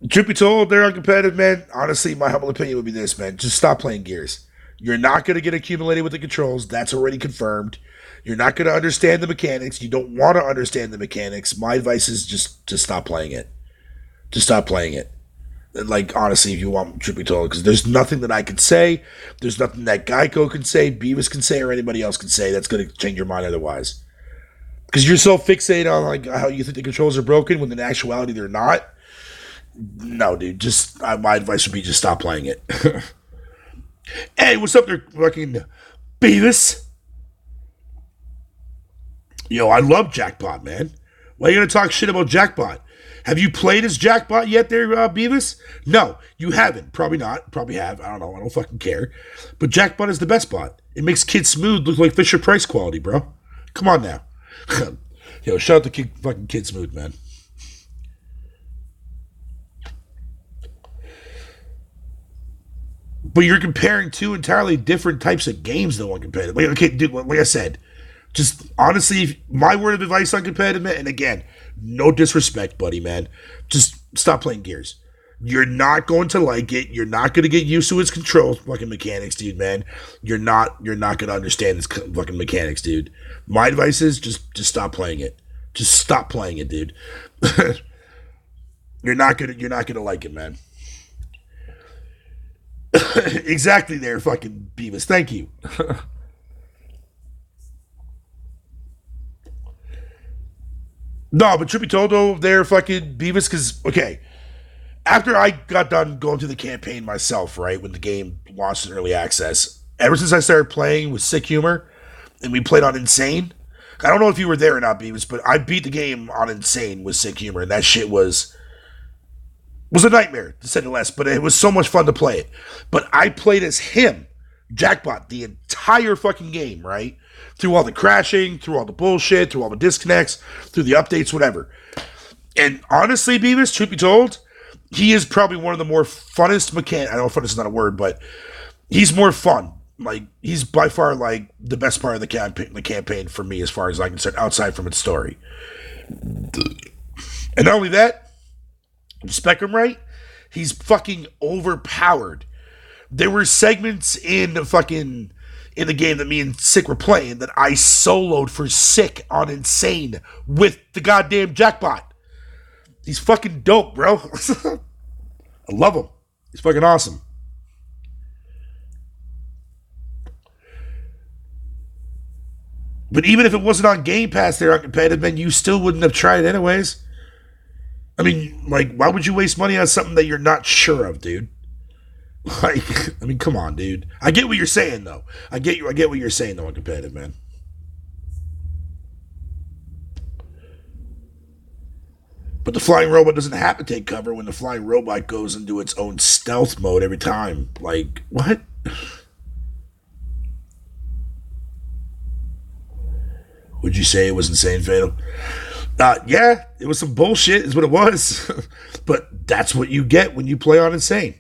Speaker 1: truth be told, they're uncompetitive, man. Honestly, my humble opinion would be this, man. Just stop playing Gears. You're not going to get accumulated with the controls. That's already confirmed. You're not going to understand the mechanics. You don't want to understand the mechanics. My advice is just stop playing it. Just stop playing it. And like, honestly, if you want truth be told, because there's nothing that I could say. There's nothing that Geico can say, Beavis can say, or anybody else can say that's going to change your mind otherwise. Because you're so fixated on like how you think the controls are broken when in actuality they're not. No, dude. Just my advice would be just stop playing it. Hey, what's up there, fucking Beavis? Yo, I love Jackpot, man. Why are you gonna talk shit about Jackpot? Have you played as Jackpot yet, there, Beavis? No, you haven't. Probably not. Probably have. I don't know. I don't fucking care. But Jackpot is the best bot. It makes Kid Smooth look like Fisher Price quality, bro. Come on now. Yo, shout out to fucking Kid Smooth, man. But you're comparing two entirely different types of games, though, on competitive. Like, okay, dude, like I said, just honestly, my word of advice on competitive, man, and again, no disrespect, buddy, man. Just stop playing Gears. You're not going to like it. You're not going to get used to its control fucking mechanics, dude, man. You're not going to understand its fucking mechanics, dude. My advice is just stop playing it. Just stop playing it, dude. You're not gonna like it, man. Exactly there, fucking Beavis. Thank you. No, but truth be told, though, they're fucking Beavis, because, okay, after I got done going through the campaign myself, right, when the game launched in early access, ever since I started playing with Sick Humor, and we played on Insane, I don't know if you were there or not, Beavis, but I beat the game on Insane with Sick Humor, and that shit was a nightmare, to say the least, but it was so much fun to play it. But I played as him, Jackpot, the entire fucking game, right? Through all the crashing, through all the bullshit, through all the disconnects, through the updates, whatever. And honestly, Beavis, truth be told, he is probably one of the more funnest mechanics. I know funnest is not a word, but he's more fun. Like, he's by far, like, the best part of the campaign for me, as far as I'm concerned, outside from its story. And not only that, spec him right, he's fucking overpowered. There were segments in the game that me and Sick were playing that I soloed for Sick on Insane with the goddamn Jackpot. He's fucking dope, bro. I love him. He's fucking awesome. But even if it wasn't on Game Pass there on competitive, then you still wouldn't have tried it anyways. I mean, like, why would you waste money on something that you're not sure of, dude? Like, I mean, come on, dude. I get what you're saying, though. I get what you're saying, though, on competitive, man. But the flying robot doesn't have to take cover when the flying robot goes into its own stealth mode every time. Like, what? Would you say it was Insane Fatal? Yeah, it was some bullshit, is what it was. But that's what you get when you play on Insane.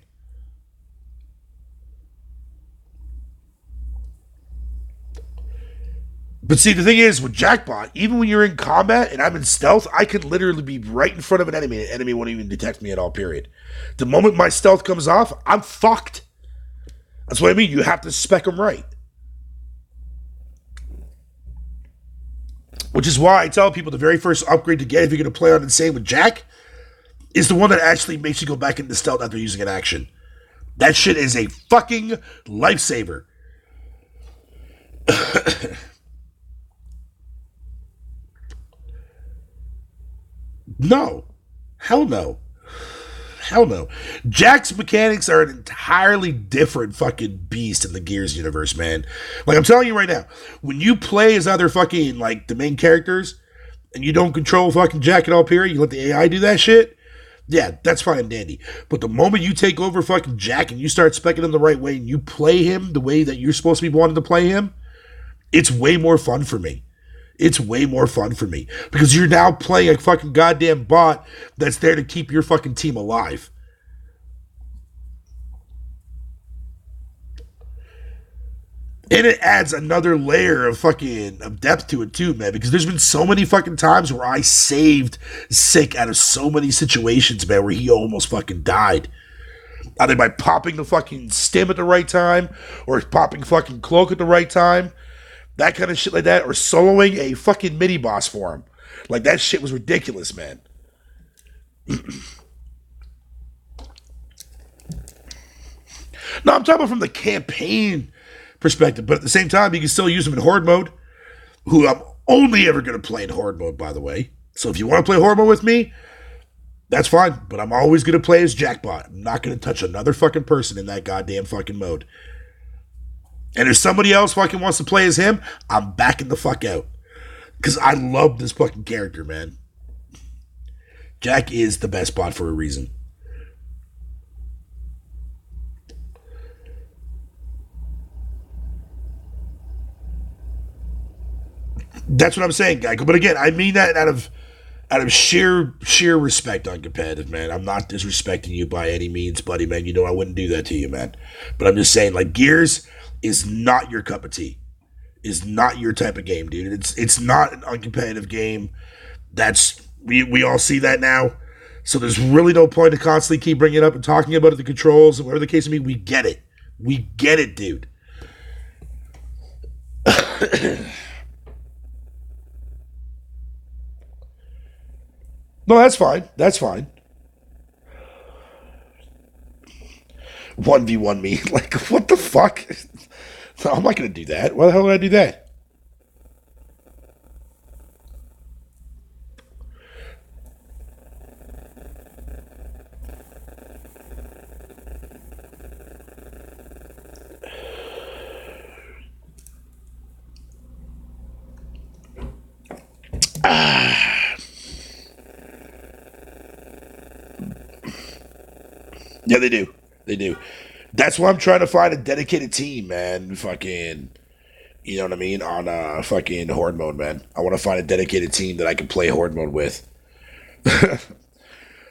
Speaker 1: But see, the thing is, with Jackpot, even when you're in combat and I'm in stealth, I could literally be right in front of an enemy, and the enemy won't even detect me at all, period. The moment my stealth comes off, I'm fucked. That's what I mean. You have to spec them right. Which is why I tell people the very first upgrade to get if you're going to play on Insane with Jack is the one that actually makes you go back into stealth after using an action. That shit is a fucking lifesaver. No. Hell no. Hell no. Jack's mechanics are an entirely different fucking beast in the Gears universe, man. Like, I'm telling you right now, when you play as other fucking, like, the main characters, and you don't control fucking Jack at all, period, you let the AI do that shit, yeah, that's fine and dandy. But the moment you take over fucking Jack and you start specking him the right way and you play him the way that you're supposed to be wanting to play him, it's way more fun for me. It's way more fun for me because you're now playing a fucking goddamn bot that's there to keep your fucking team alive. And it adds another layer of fucking of depth to it too, man. Because there's been so many fucking times where I saved Sick out of so many situations, man, where he almost fucking died. Either by popping the fucking stim at the right time or popping fucking cloak at the right time. That kind of shit like that, or soloing a fucking mini boss for him. Like, that shit was ridiculous, man. No, I'm talking about from the campaign perspective, but at the same time, you can still use him in Horde mode, who I'm only ever going to play in Horde mode, by the way. So if you want to play Horde mode with me, that's fine, but I'm always going to play as Jackbot. I'm not going to touch another fucking person in that goddamn fucking mode. And if somebody else fucking wants to play as him, I'm backing the fuck out. Because I love this fucking character, man. Jack is the best bot for a reason. That's what I'm saying, Geico. But again, I mean that out of sheer respect on competitive, man. I'm not disrespecting you by any means, buddy, man. You know I wouldn't do that to you, man. But I'm just saying, like, Gears is not your cup of tea. Is not your type of game, dude. It's not an uncompetitive game. That's we all see that now. So there's really no point to constantly keep bringing it up and talking about it, the controls, and whatever the case may be. We get it. We get it, dude. No, that's fine. That's fine. 1v1 me. Like, what the fuck? No, I'm not going to do that. Why the hell would I do that? Yeah, they do. They do. That's why I'm trying to find a dedicated team, man. Fucking, you know what I mean? On fucking Horde mode, man. I want to find a dedicated team that I can play Horde mode with.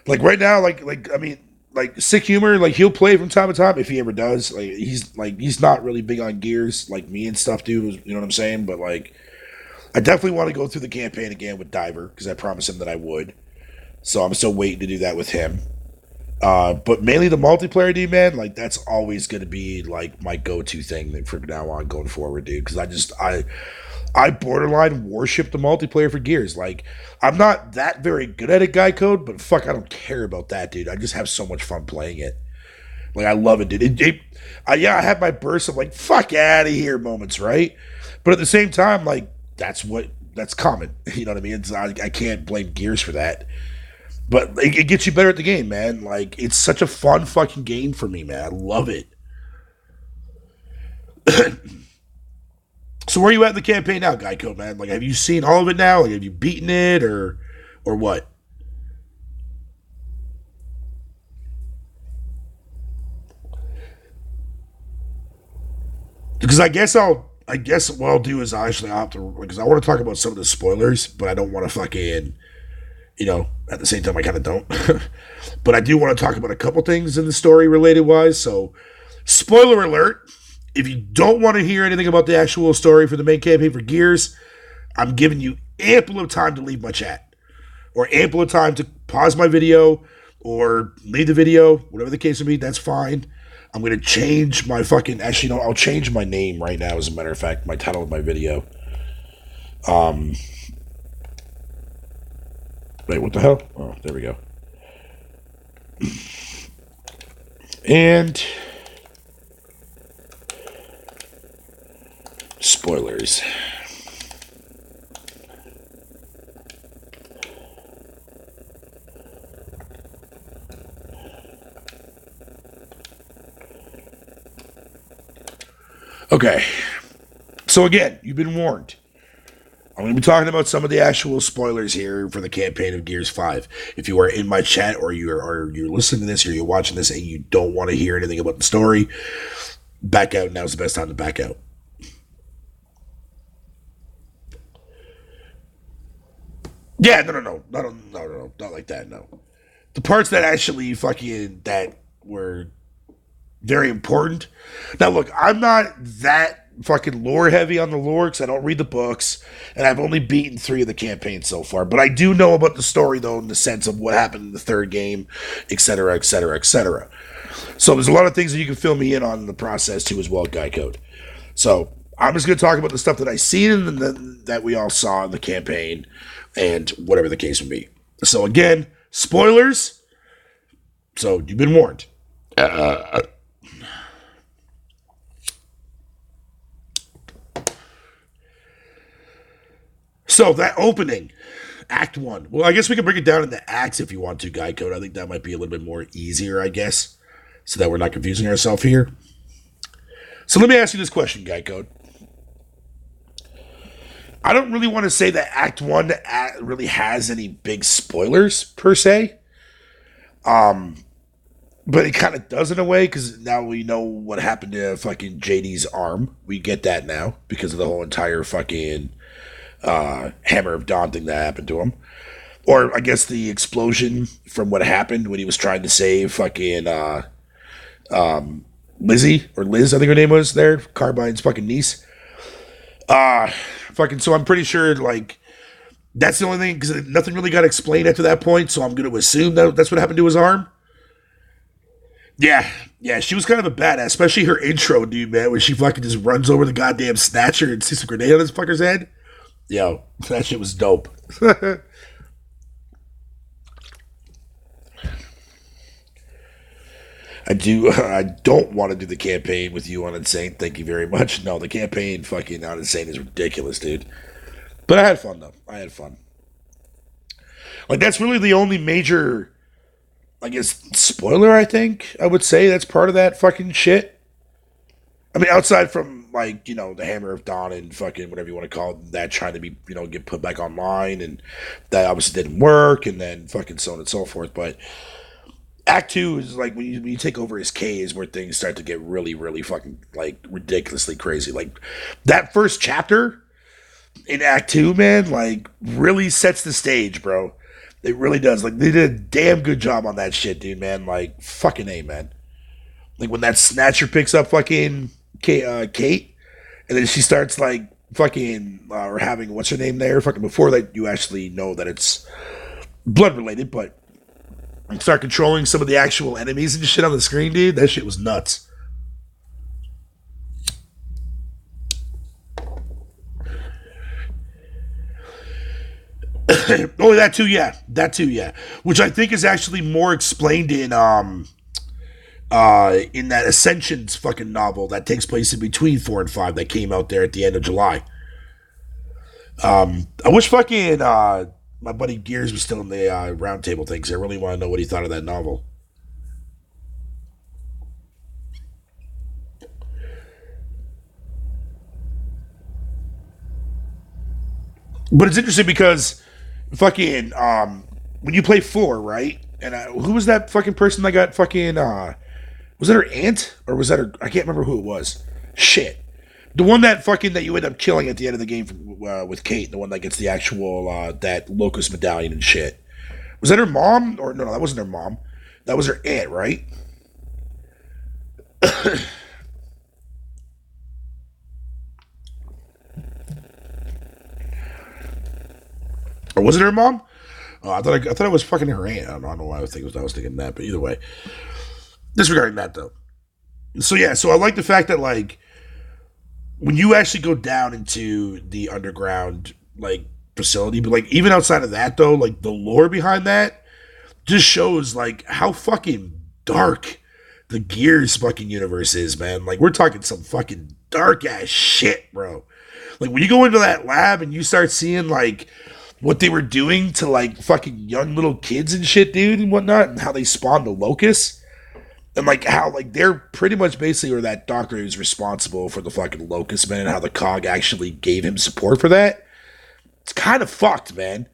Speaker 1: Like right now, like I mean, like Sick Humor, like he'll play from time to time if he ever does. He's not really big on Gears like me and stuff, dude. You know what I'm saying? But like, I definitely want to go through the campaign again with Diver because I promised him that I would. So I'm still waiting to do that with him. But mainly the multiplayer, dude, man. Like that's always going to be like my go-to thing from now on going forward, dude. Because I borderline worship the multiplayer for Gears. Like I'm not that very good at it, guy code, but fuck, I don't care about that, dude. I just have so much fun playing it. Like I love it, dude. Yeah, I have my bursts of like fuck out of here moments, right? But at the same time, like that's common. You know what I mean? I can't blame Gears for that. But it gets you better at the game, man. Like it's such a fun fucking game for me, man. I love it. So where are you at in the campaign now, Geico, man? Like have you seen all of it now? Like have you beaten it or what? Because I guess what I'll do is I'll have to because I want to talk about some of the spoilers, but I don't want to fucking at the same time I kind of don't. But I do want to talk about a couple things in the story related wise. So spoiler alert, if you don't want to hear anything about the actual story for the main campaign for Gears, I'm giving you ample of time to leave my chat or ample of time to pause my video or leave the video, whatever the case may be, that's fine. I'm going to change my fucking, actually, no, I'll change my name right now, as a matter of fact, my title of my video. Wait, what the hell? Oh, there we go. And spoilers. Okay, so again, you've been warned. I'm going to be talking about some of the actual spoilers here for the campaign of Gears 5. If you are in my chat or you're listening to this or you're watching this and you don't want to hear anything about the story, back out. Now's the best time to back out. Yeah, no, not like that, no. The parts that actually fucking, that were very important. Now, look, I'm not that fucking lore heavy on the lore because I don't read the books, and I've only beaten 3 of the campaigns so far. But I do know about the story, though, in the sense of what happened in the 3rd game, etc., etc., etc. So there's a lot of things that you can fill me in on in the process too, as well, Guy Code. So I'm just going to talk about the stuff that I seen and that we all saw in the campaign, and whatever the case would be. So again, spoilers. So you've been warned. So that opening, Act 1. Well, I guess we can break it down into acts if you want to, Guy Code. I think that might be a little bit more easier, I guess, so that we're not confusing ourselves here. So let me ask you this question, Guy Code. I don't really want to say that Act 1 really has any big spoilers, per se. But it kind of does in a way, because now we know what happened to fucking JD's arm. We get that now, because of the whole entire fucking Hammer of Dawn thing that happened to him. Or I guess the explosion from what happened when he was trying to save fucking Lizzie, or Liz, I think her name was there, Carbine's fucking niece. Fucking, so I'm pretty sure, like, that's the only thing, because nothing really got explained after that point, so I'm going to assume that that's what happened to his arm. Yeah, she was kind of a badass, especially her intro, dude, man, when she fucking just runs over the goddamn snatcher and sees a grenade on this fucker's head. Yo, that shit was dope. I don't want to do the campaign with you on Insane. Thank you very much. No, the campaign fucking on Insane is ridiculous, dude. But I had fun though. I had fun. Like that's really the only major, I guess, spoiler. I think I would say that's part of that fucking shit. I mean, outside from like the Hammer of Dawn and fucking whatever you want to call it, that trying to be get put back online, and that obviously didn't work, and then fucking so on and so forth. But Act 2 is like when you take over as K is where things start to get really, really fucking like ridiculously crazy. Like that first chapter in Act 2, man, like really sets the stage, bro. It really does. Like they did a damn good job on that shit, dude, man. Like fucking A, man. Like when that snatcher picks up fucking Kate, and then she starts like fucking or having what's her name there, fucking before that you actually know that it's blood related, but start controlling some of the actual enemies and shit on the screen, dude. That shit was nuts. Oh, that too, yeah. That too, yeah. Which I think is actually more explained in that Ascensions fucking novel that takes place in between 4 and 5 that came out there at the end of July. I wish fucking my buddy Gears was still in the roundtable thing because I really want to know what he thought of that novel. But it's interesting because fucking when you play 4, right? And who was that fucking person that got fucking was it her aunt or was that her? I can't remember who it was. Shit. The one that fucking that you end up killing at the end of the game with Kate, the one that gets the actual that locust medallion and shit. Was that her mom or no? That wasn't her mom. That was her aunt, right? Or was it her mom? Oh, I thought it was fucking her aunt. I don't know why I was thinking that, but either way, disregarding that though. So yeah, so I like the fact that like when you actually go down into the underground like facility, but like even outside of that though, like the lore behind that just shows like how fucking dark the Gears fucking universe is, man. Like we're talking some fucking dark ass shit, bro. Like when you go into that lab and you start seeing like what they were doing to like fucking young little kids and shit, dude, and whatnot, and how they spawned the locusts. And like how like they're pretty much basically or that doctor who's responsible for the fucking locust man and how the cog actually gave him support for that. It's kind of fucked, man.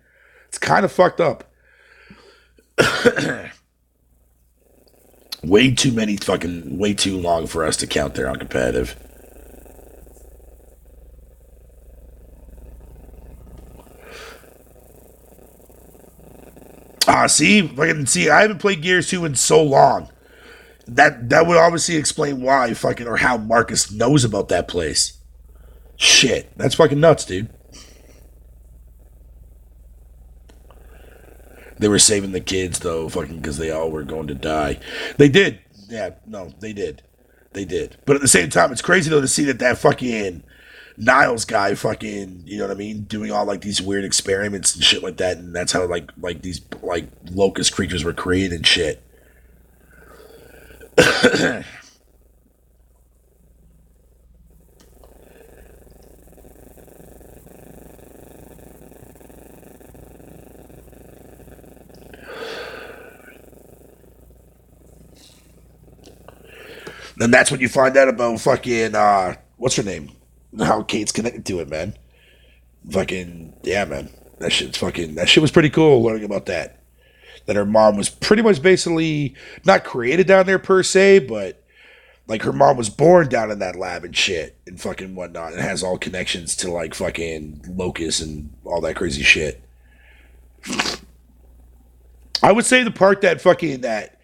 Speaker 1: It's kind of fucked up. Way too long for us to count there on competitive. See, fucking see, I haven't played Gears 2 in so long. That would obviously explain why fucking or how Marcus knows about that place. Shit, that's fucking nuts, dude. They were saving the kids though, fucking because they all were going to die. They did, yeah, no, they did, they did. But at the same time, it's crazy though to see that fucking Niles guy, fucking, you know what I mean, doing all like these weird experiments and shit like that, and that's how like these like locust creatures were created and shit. Then that's when you find out about fucking what's her name? How Kate's connected to it, man. Fucking yeah, man. That shit was pretty cool learning about that. That her mom was pretty much basically not created down there per se, but like her mom was born down in that lab and shit and fucking whatnot. And has all connections to like fucking Locust and all that crazy shit. I would say the part that fucking that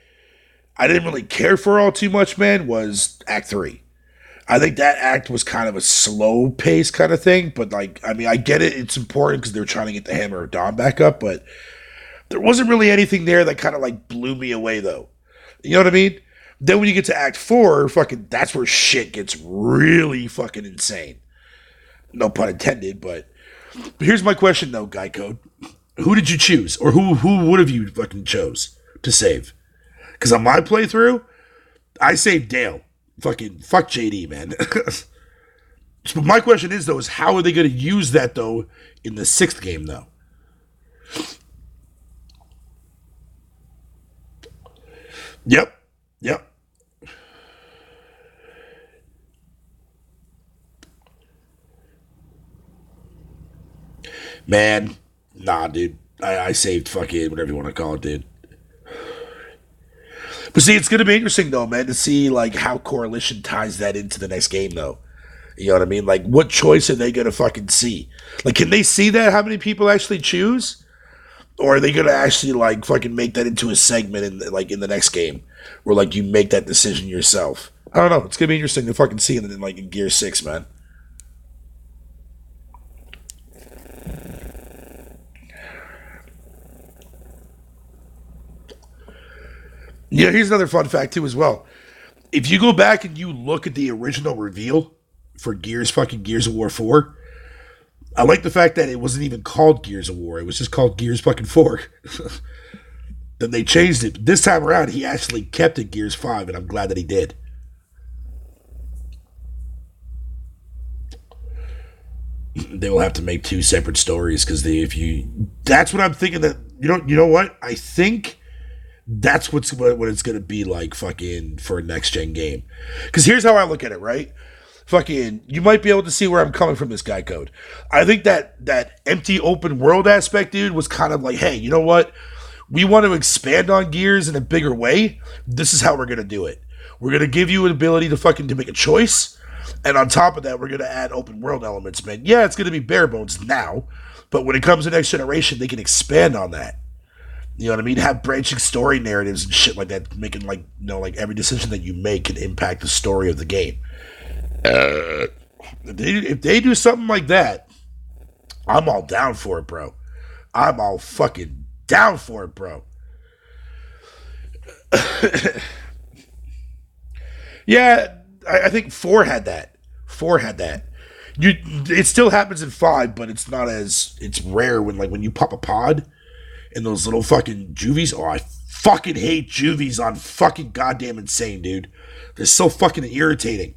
Speaker 1: I didn't really care for all too much, man, was Act Three. I think that act was kind of a slow pace kind of thing, but like, I mean, I get it. It's important because they're trying to get the Hammer of Dawn back up, but there wasn't really anything there that kind of like blew me away, though. You know what I mean? Then when you get to Act Four, fucking, that's where shit gets really fucking insane. No pun intended, but here's my question though, Guy Code. Who did you choose, or who would have you fucking chose to save? Because on my playthrough, I saved Dale. Fucking fuck JD, man. But my question is though, is how are they going to use that though in the sixth game though? Yep, yep, man. Nah, dude. I saved fucking whatever you want to call it, dude. But see, it's going to be interesting though, man, to see like how Coalition ties that into the next game though. You know what I mean? Like, what choice are they going to fucking see? Like, can they see that? How many people actually choose? Or are they gonna actually like fucking make that into a segment in like in the next game, where like you make that decision yourself? I don't know. It's gonna be interesting to fucking see it in like in Gear 6, man. Yeah, here's another fun fact too as well. If you go back and you look at the original reveal for Gears of War 4, I like the fact that it wasn't even called Gears of War. It was just called Gears fucking 4. Then they changed it. This time around, he actually kept it Gears 5, and I'm glad that he did. They will have to make two separate stories because they if you that's what I'm thinking that you know what I think that's what it's gonna be like fucking for a next gen game. Because here's how I look at it, right? Fucking, you might be able to see where I'm coming from. This guy code. I think that empty open world aspect, dude, was kind of like, hey, you know what? We want to expand on Gears in a bigger way. This is how we're gonna do it. We're gonna give you an ability to fucking to make a choice, and on top of that, we're gonna add open world elements, man. Yeah, it's gonna be bare bones now, but when it comes to next generation, they can expand on that. You know what I mean? Have branching story narratives and shit like that, making like like every decision that you make can impact the story of the game. If they do something like that, I'm all down for it, bro. I'm all fucking down for it, bro. Yeah, I think four had that. Four had that. You, it still happens in five, but it's not as it's rare when like when you pop a pod and those little fucking juvies. Oh, I fucking hate juvies on fucking goddamn insane, dude. They're so fucking irritating.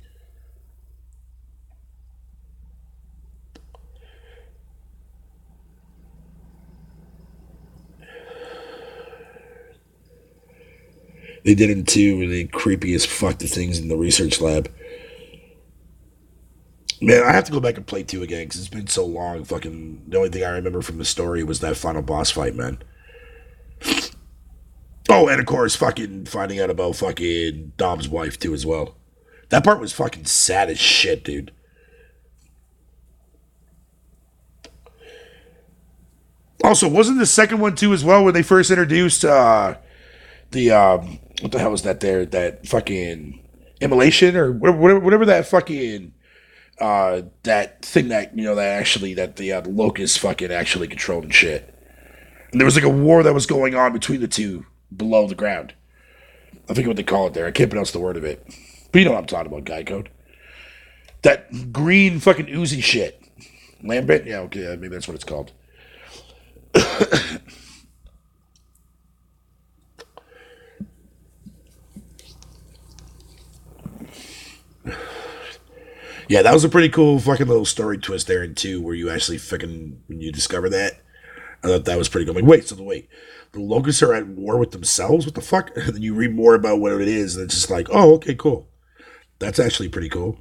Speaker 1: They did in two the creepiest fuck the things in the research lab. Man, I have to go back and play two again because it's been so long. Fucking the only thing I remember from the story was that final boss fight, man. Oh, and of course, fucking finding out about fucking Dom's wife too as well. That part was fucking sad as shit, dude. Also, wasn't the second one too as well when they first introduced the what the hell was that there? That fucking immolation or whatever that fucking that thing that that actually that the locust fucking actually controlled and shit. And there was like a war that was going on between the two below the ground. I forget what they call it there. I can't pronounce the word of it. But you know what I'm talking about, Guy Code. That green fucking oozy shit. Lambent? Yeah, okay, maybe that's what it's called. Yeah, that was a pretty cool fucking little story twist there in two, where you actually fucking when you discover that. I thought that was pretty good. I'm like, wait, the locusts are at war with themselves? What the fuck? And then you read more about what it is, and it's just like, oh, okay, cool. That's actually pretty cool.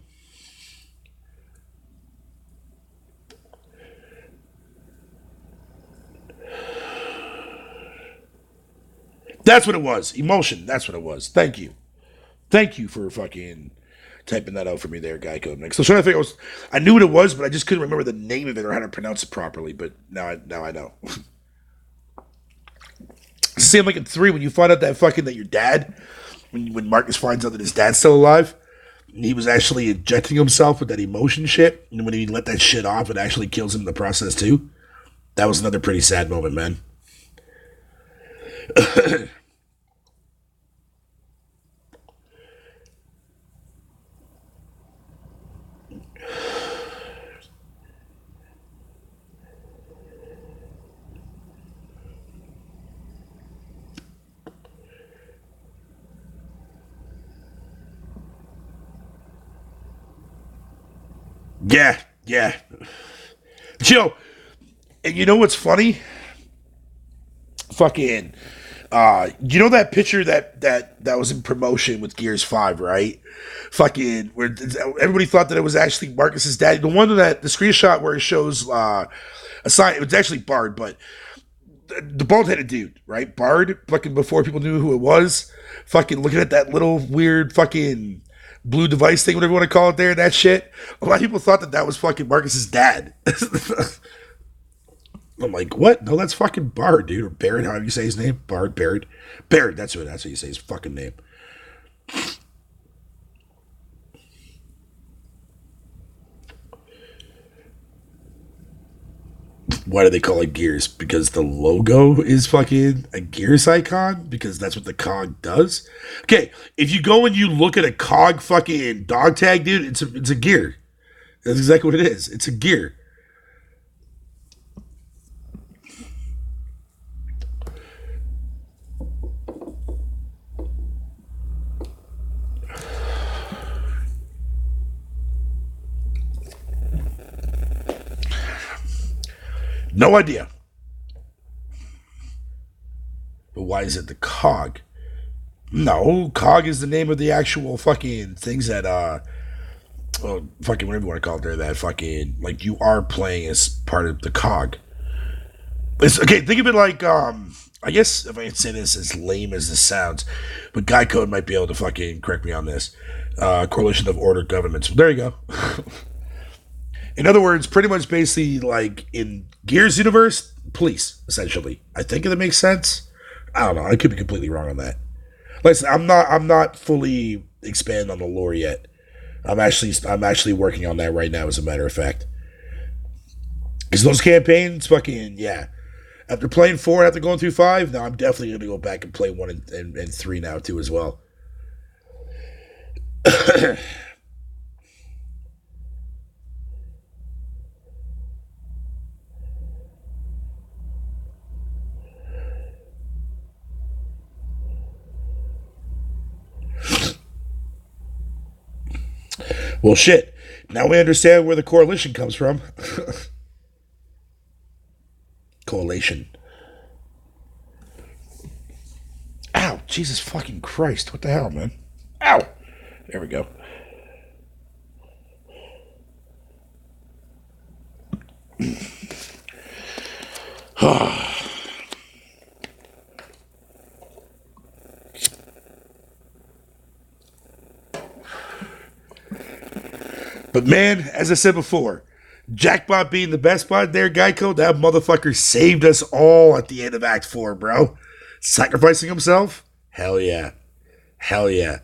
Speaker 1: That's what it was. Emotion. That's what it was. Thank you. Thank you for fucking typing that out for me there, Guy Code Mix. So I was trying to figure. I knew what it was, but I just couldn't remember the name of it or how to pronounce it properly. But now I know. Same like in three when you find out that fucking that your dad, when Marcus finds out that his dad's still alive, and he was actually injecting himself with that emotion shit, and when he let that shit off, it actually kills him in the process too. That was another pretty sad moment, man. Yeah, yeah. Joe, and you know what's funny? Fucking you know that picture that was in promotion with Gears 5, right? Fucking where everybody thought that it was actually Marcus's dad. The one that the screenshot where it shows a sign, it was actually Bard, but the bald headed dude, right? Bard, fucking before people knew who it was, fucking looking at that little weird fucking blue device thing, whatever you want to call it there, that shit. A lot of people thought that was fucking Marcus's dad. I'm like, what? No, that's fucking Bard, dude. Or Barrett, however you say his name. Bard, Barrett. Barrett, that's what you say his fucking name. Why do they call it Gears? Because the logo is fucking a Gears icon? Because that's what the cog does? Okay, if you go and you look at a cog fucking dog tag, dude, it's a gear. That's exactly what it is. It's a gear. No idea. But why is it the cog? No, cog is the name of the actual fucking things that well, fucking whatever you want to call it there, that fucking like you are playing as part of the cog. It's okay, think of it like I guess if I could say this as lame as this sounds, but Guy Code might be able to fucking correct me on this. Coalition of Order Governments. There you go. In other words, pretty much basically like in Gears universe, police, essentially. I think that makes sense. I don't know. I could be completely wrong on that. Listen, I'm not fully expanding on the lore yet. I'm actually working on that right now, as a matter of fact. Because those campaigns, fucking yeah. After playing four and after going through five, now I'm definitely gonna go back and play one and three now too as well. Well, shit. Now we understand where the coalition comes from. Coalition. Ow, Jesus fucking Christ. What the hell, man? Ow. There we go. But man, as I said before, Jackbot being the best bot there, Geico, that motherfucker saved us all at the end of Act 4, bro. Sacrificing himself? Hell yeah. Hell yeah.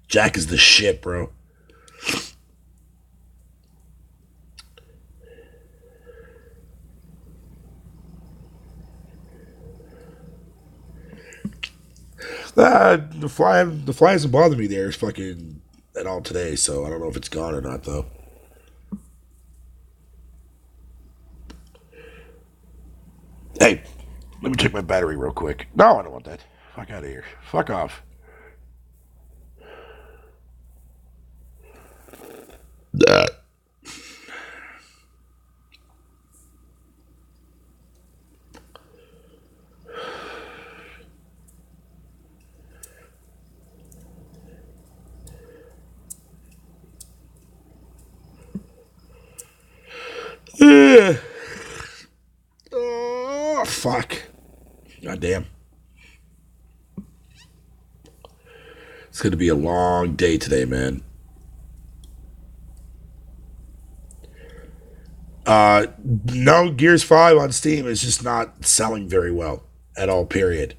Speaker 1: Jack is the shit, bro. The fly hasn't bothered me there fucking at all today, so I don't know if it's gone or not, though. Hey, let me check my battery real quick. No, I don't want that. Fuck out of here. Fuck off. Uh, oh, fuck. God damn. It's going to be a long day today, man. No, Gears 5 on Steam is just not selling very well at all, period.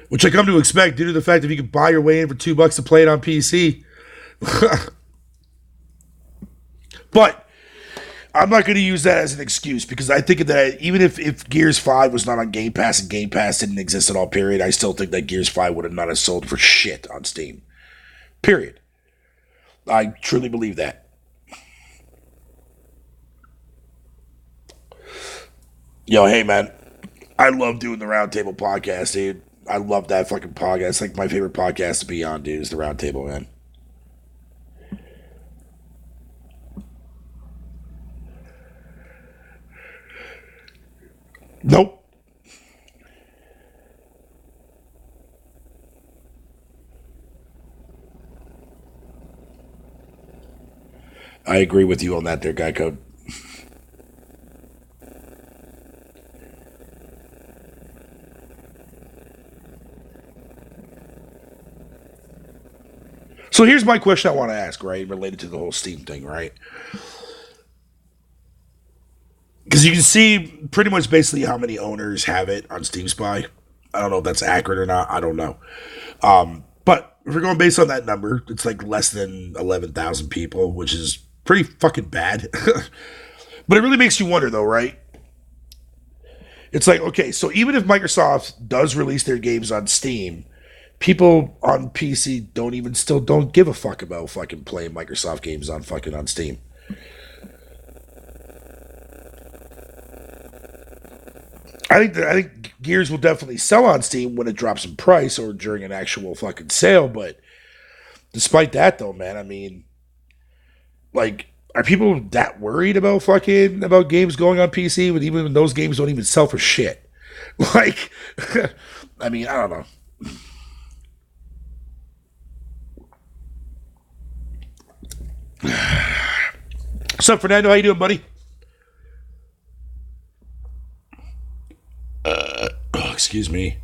Speaker 1: Which I come to expect due to the fact that if you can buy your way in for $2 to play it on PC. But I'm not going to use that as an excuse because I think that even if Gears 5 was not on Game Pass and Game Pass didn't exist at all, period, I still think that Gears 5 would have not have sold for shit on Steam. Period. I truly believe that. Yo, hey, man. I love doing the Roundtable podcast, dude. I love that fucking podcast. It's like my favorite podcast to be on, dude, is the Roundtable, man. Nope. I agree with you on that there, Guy Code. So here's my question I want to ask, right, related to the whole Steam thing, right? Because you can see pretty much basically how many owners have it on Steam Spy. I don't know if that's accurate or not. I don't know. But if we're going based on that number, it's like less than 11,000 people, which is pretty fucking bad. But it really makes you wonder, though, right? It's like, okay, so even if Microsoft does release their games on Steam, people on PC don't give a fuck about fucking playing Microsoft games on fucking on Steam. I think Gears will definitely sell on Steam when it drops in price or during an actual fucking sale. But despite that, though, man, I mean, like, are people that worried about games going on PC when even when those games don't even sell for shit? Like, I mean, I don't know. What's up, Fernando? How you doing, buddy? Oh, excuse me.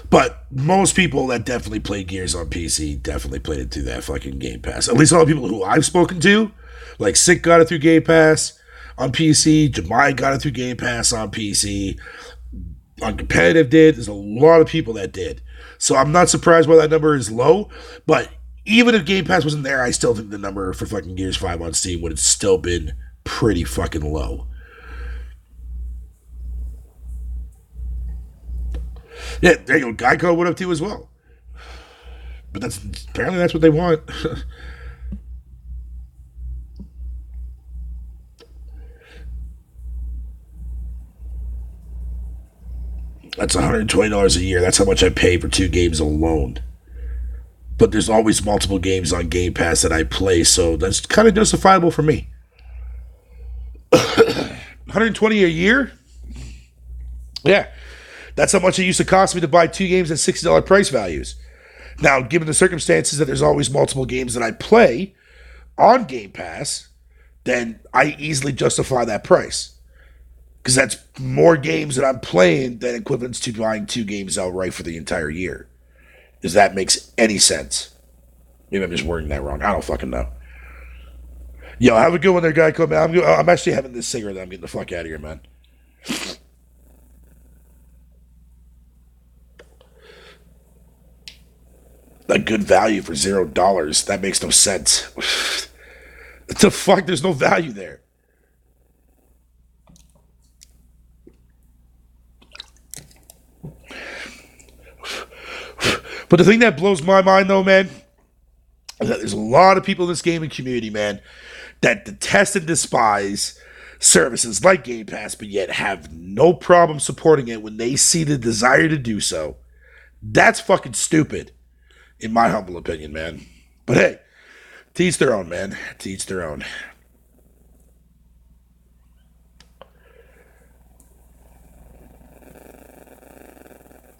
Speaker 1: But most people that definitely played Gears on PC definitely played it through that fucking Game Pass. At least all the people who I've spoken to, like Sick got it through Game Pass on PC, Jemai got it through Game Pass on PC, on competitive did. There's a lot of people that did. So I'm not surprised why that number is low. But even if Game Pass wasn't there, I still think the number for fucking Gears 5 on Steam would have still been pretty fucking low. Yeah, there you go. Geico would have too as well. But that's what they want. That's $120 a year. That's how much I pay for 2 games alone. But there's always multiple games on Game Pass that I play, so that's kind of justifiable for me. 120 a year? Yeah, that's how much it used to cost me to buy 2 games at $60 price values. Now, given the circumstances that there's always multiple games that I play on Game Pass, then I easily justify that price. Because that's more games that I'm playing than equivalents to buying 2 games outright for the entire year. Does that makes any sense? Maybe I'm just wording that wrong. I don't fucking know. Yo, have a good one there, guy. Come, man. I'm actually having this cigarette. I'm getting the fuck out of here, man. A good value for $0. That makes no sense. What the fuck? There's no value there. But the thing that blows my mind, though, man, is that there's a lot of people in this gaming community, man, that detest and despise services like Game Pass, but yet have no problem supporting it when they see the desire to do so. That's fucking stupid, in my humble opinion, man. But hey, to each their own, man. To each their own.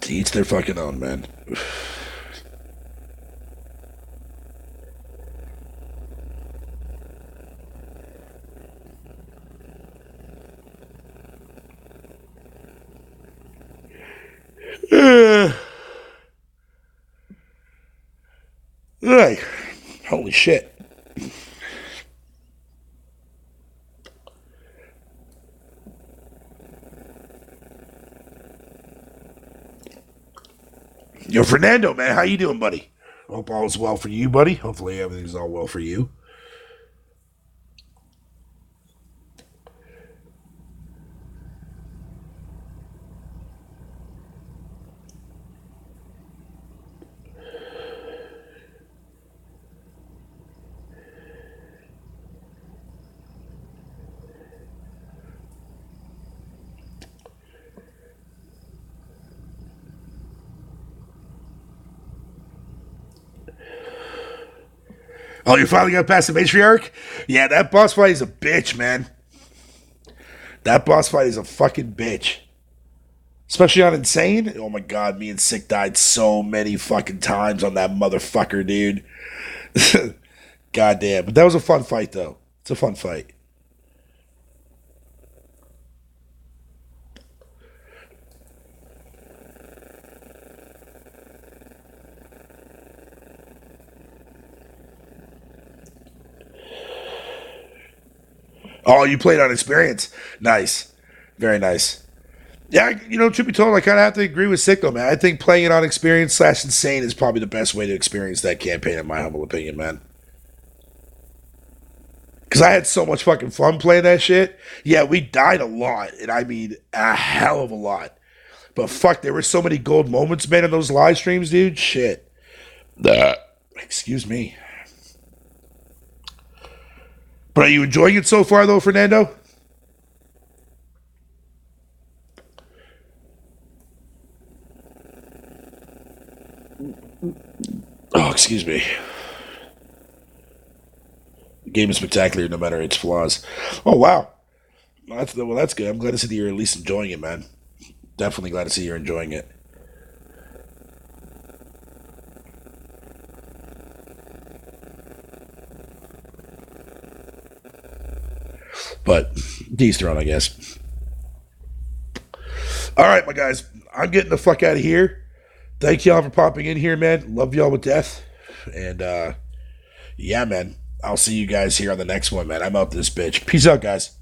Speaker 1: To each their fucking own, man. Hey, holy shit. Yo, Fernando, man, how you doing, buddy? Hope all is well for you, buddy. Hopefully everything's all well for you. Oh, you finally got past the matriarch? Yeah, that boss fight is a bitch, man. That boss fight is a fucking bitch. Especially on Insane. Oh my god, me and Sick died so many fucking times on that motherfucker, dude. God damn. But that was a fun fight, though. It's a fun fight. Oh, you played on experience. Nice. Very nice. Yeah, truth be told, I kind of have to agree with Sick, though, man. I think playing it on experience slash insane is probably the best way to experience that campaign, in my humble opinion, man. Because I had so much fucking fun playing that shit. Yeah, we died a lot, and I mean a hell of a lot. But fuck, there were so many gold moments, man, in those live streams, dude. Shit. That. Excuse me. But are you enjoying it so far, though, Fernando? Oh, excuse me. The game is spectacular, no matter its flaws. Oh wow, that's good. I'm glad to see that you're at least enjoying it, man. Definitely glad to see you're enjoying it. But D's throne, I guess. All right, my guys, I'm getting the fuck out of here. Thank y'all for popping in here, man. Love y'all with death. And yeah, man. I'll see you guys here on the next one, man. I'm out this bitch. Peace out, guys.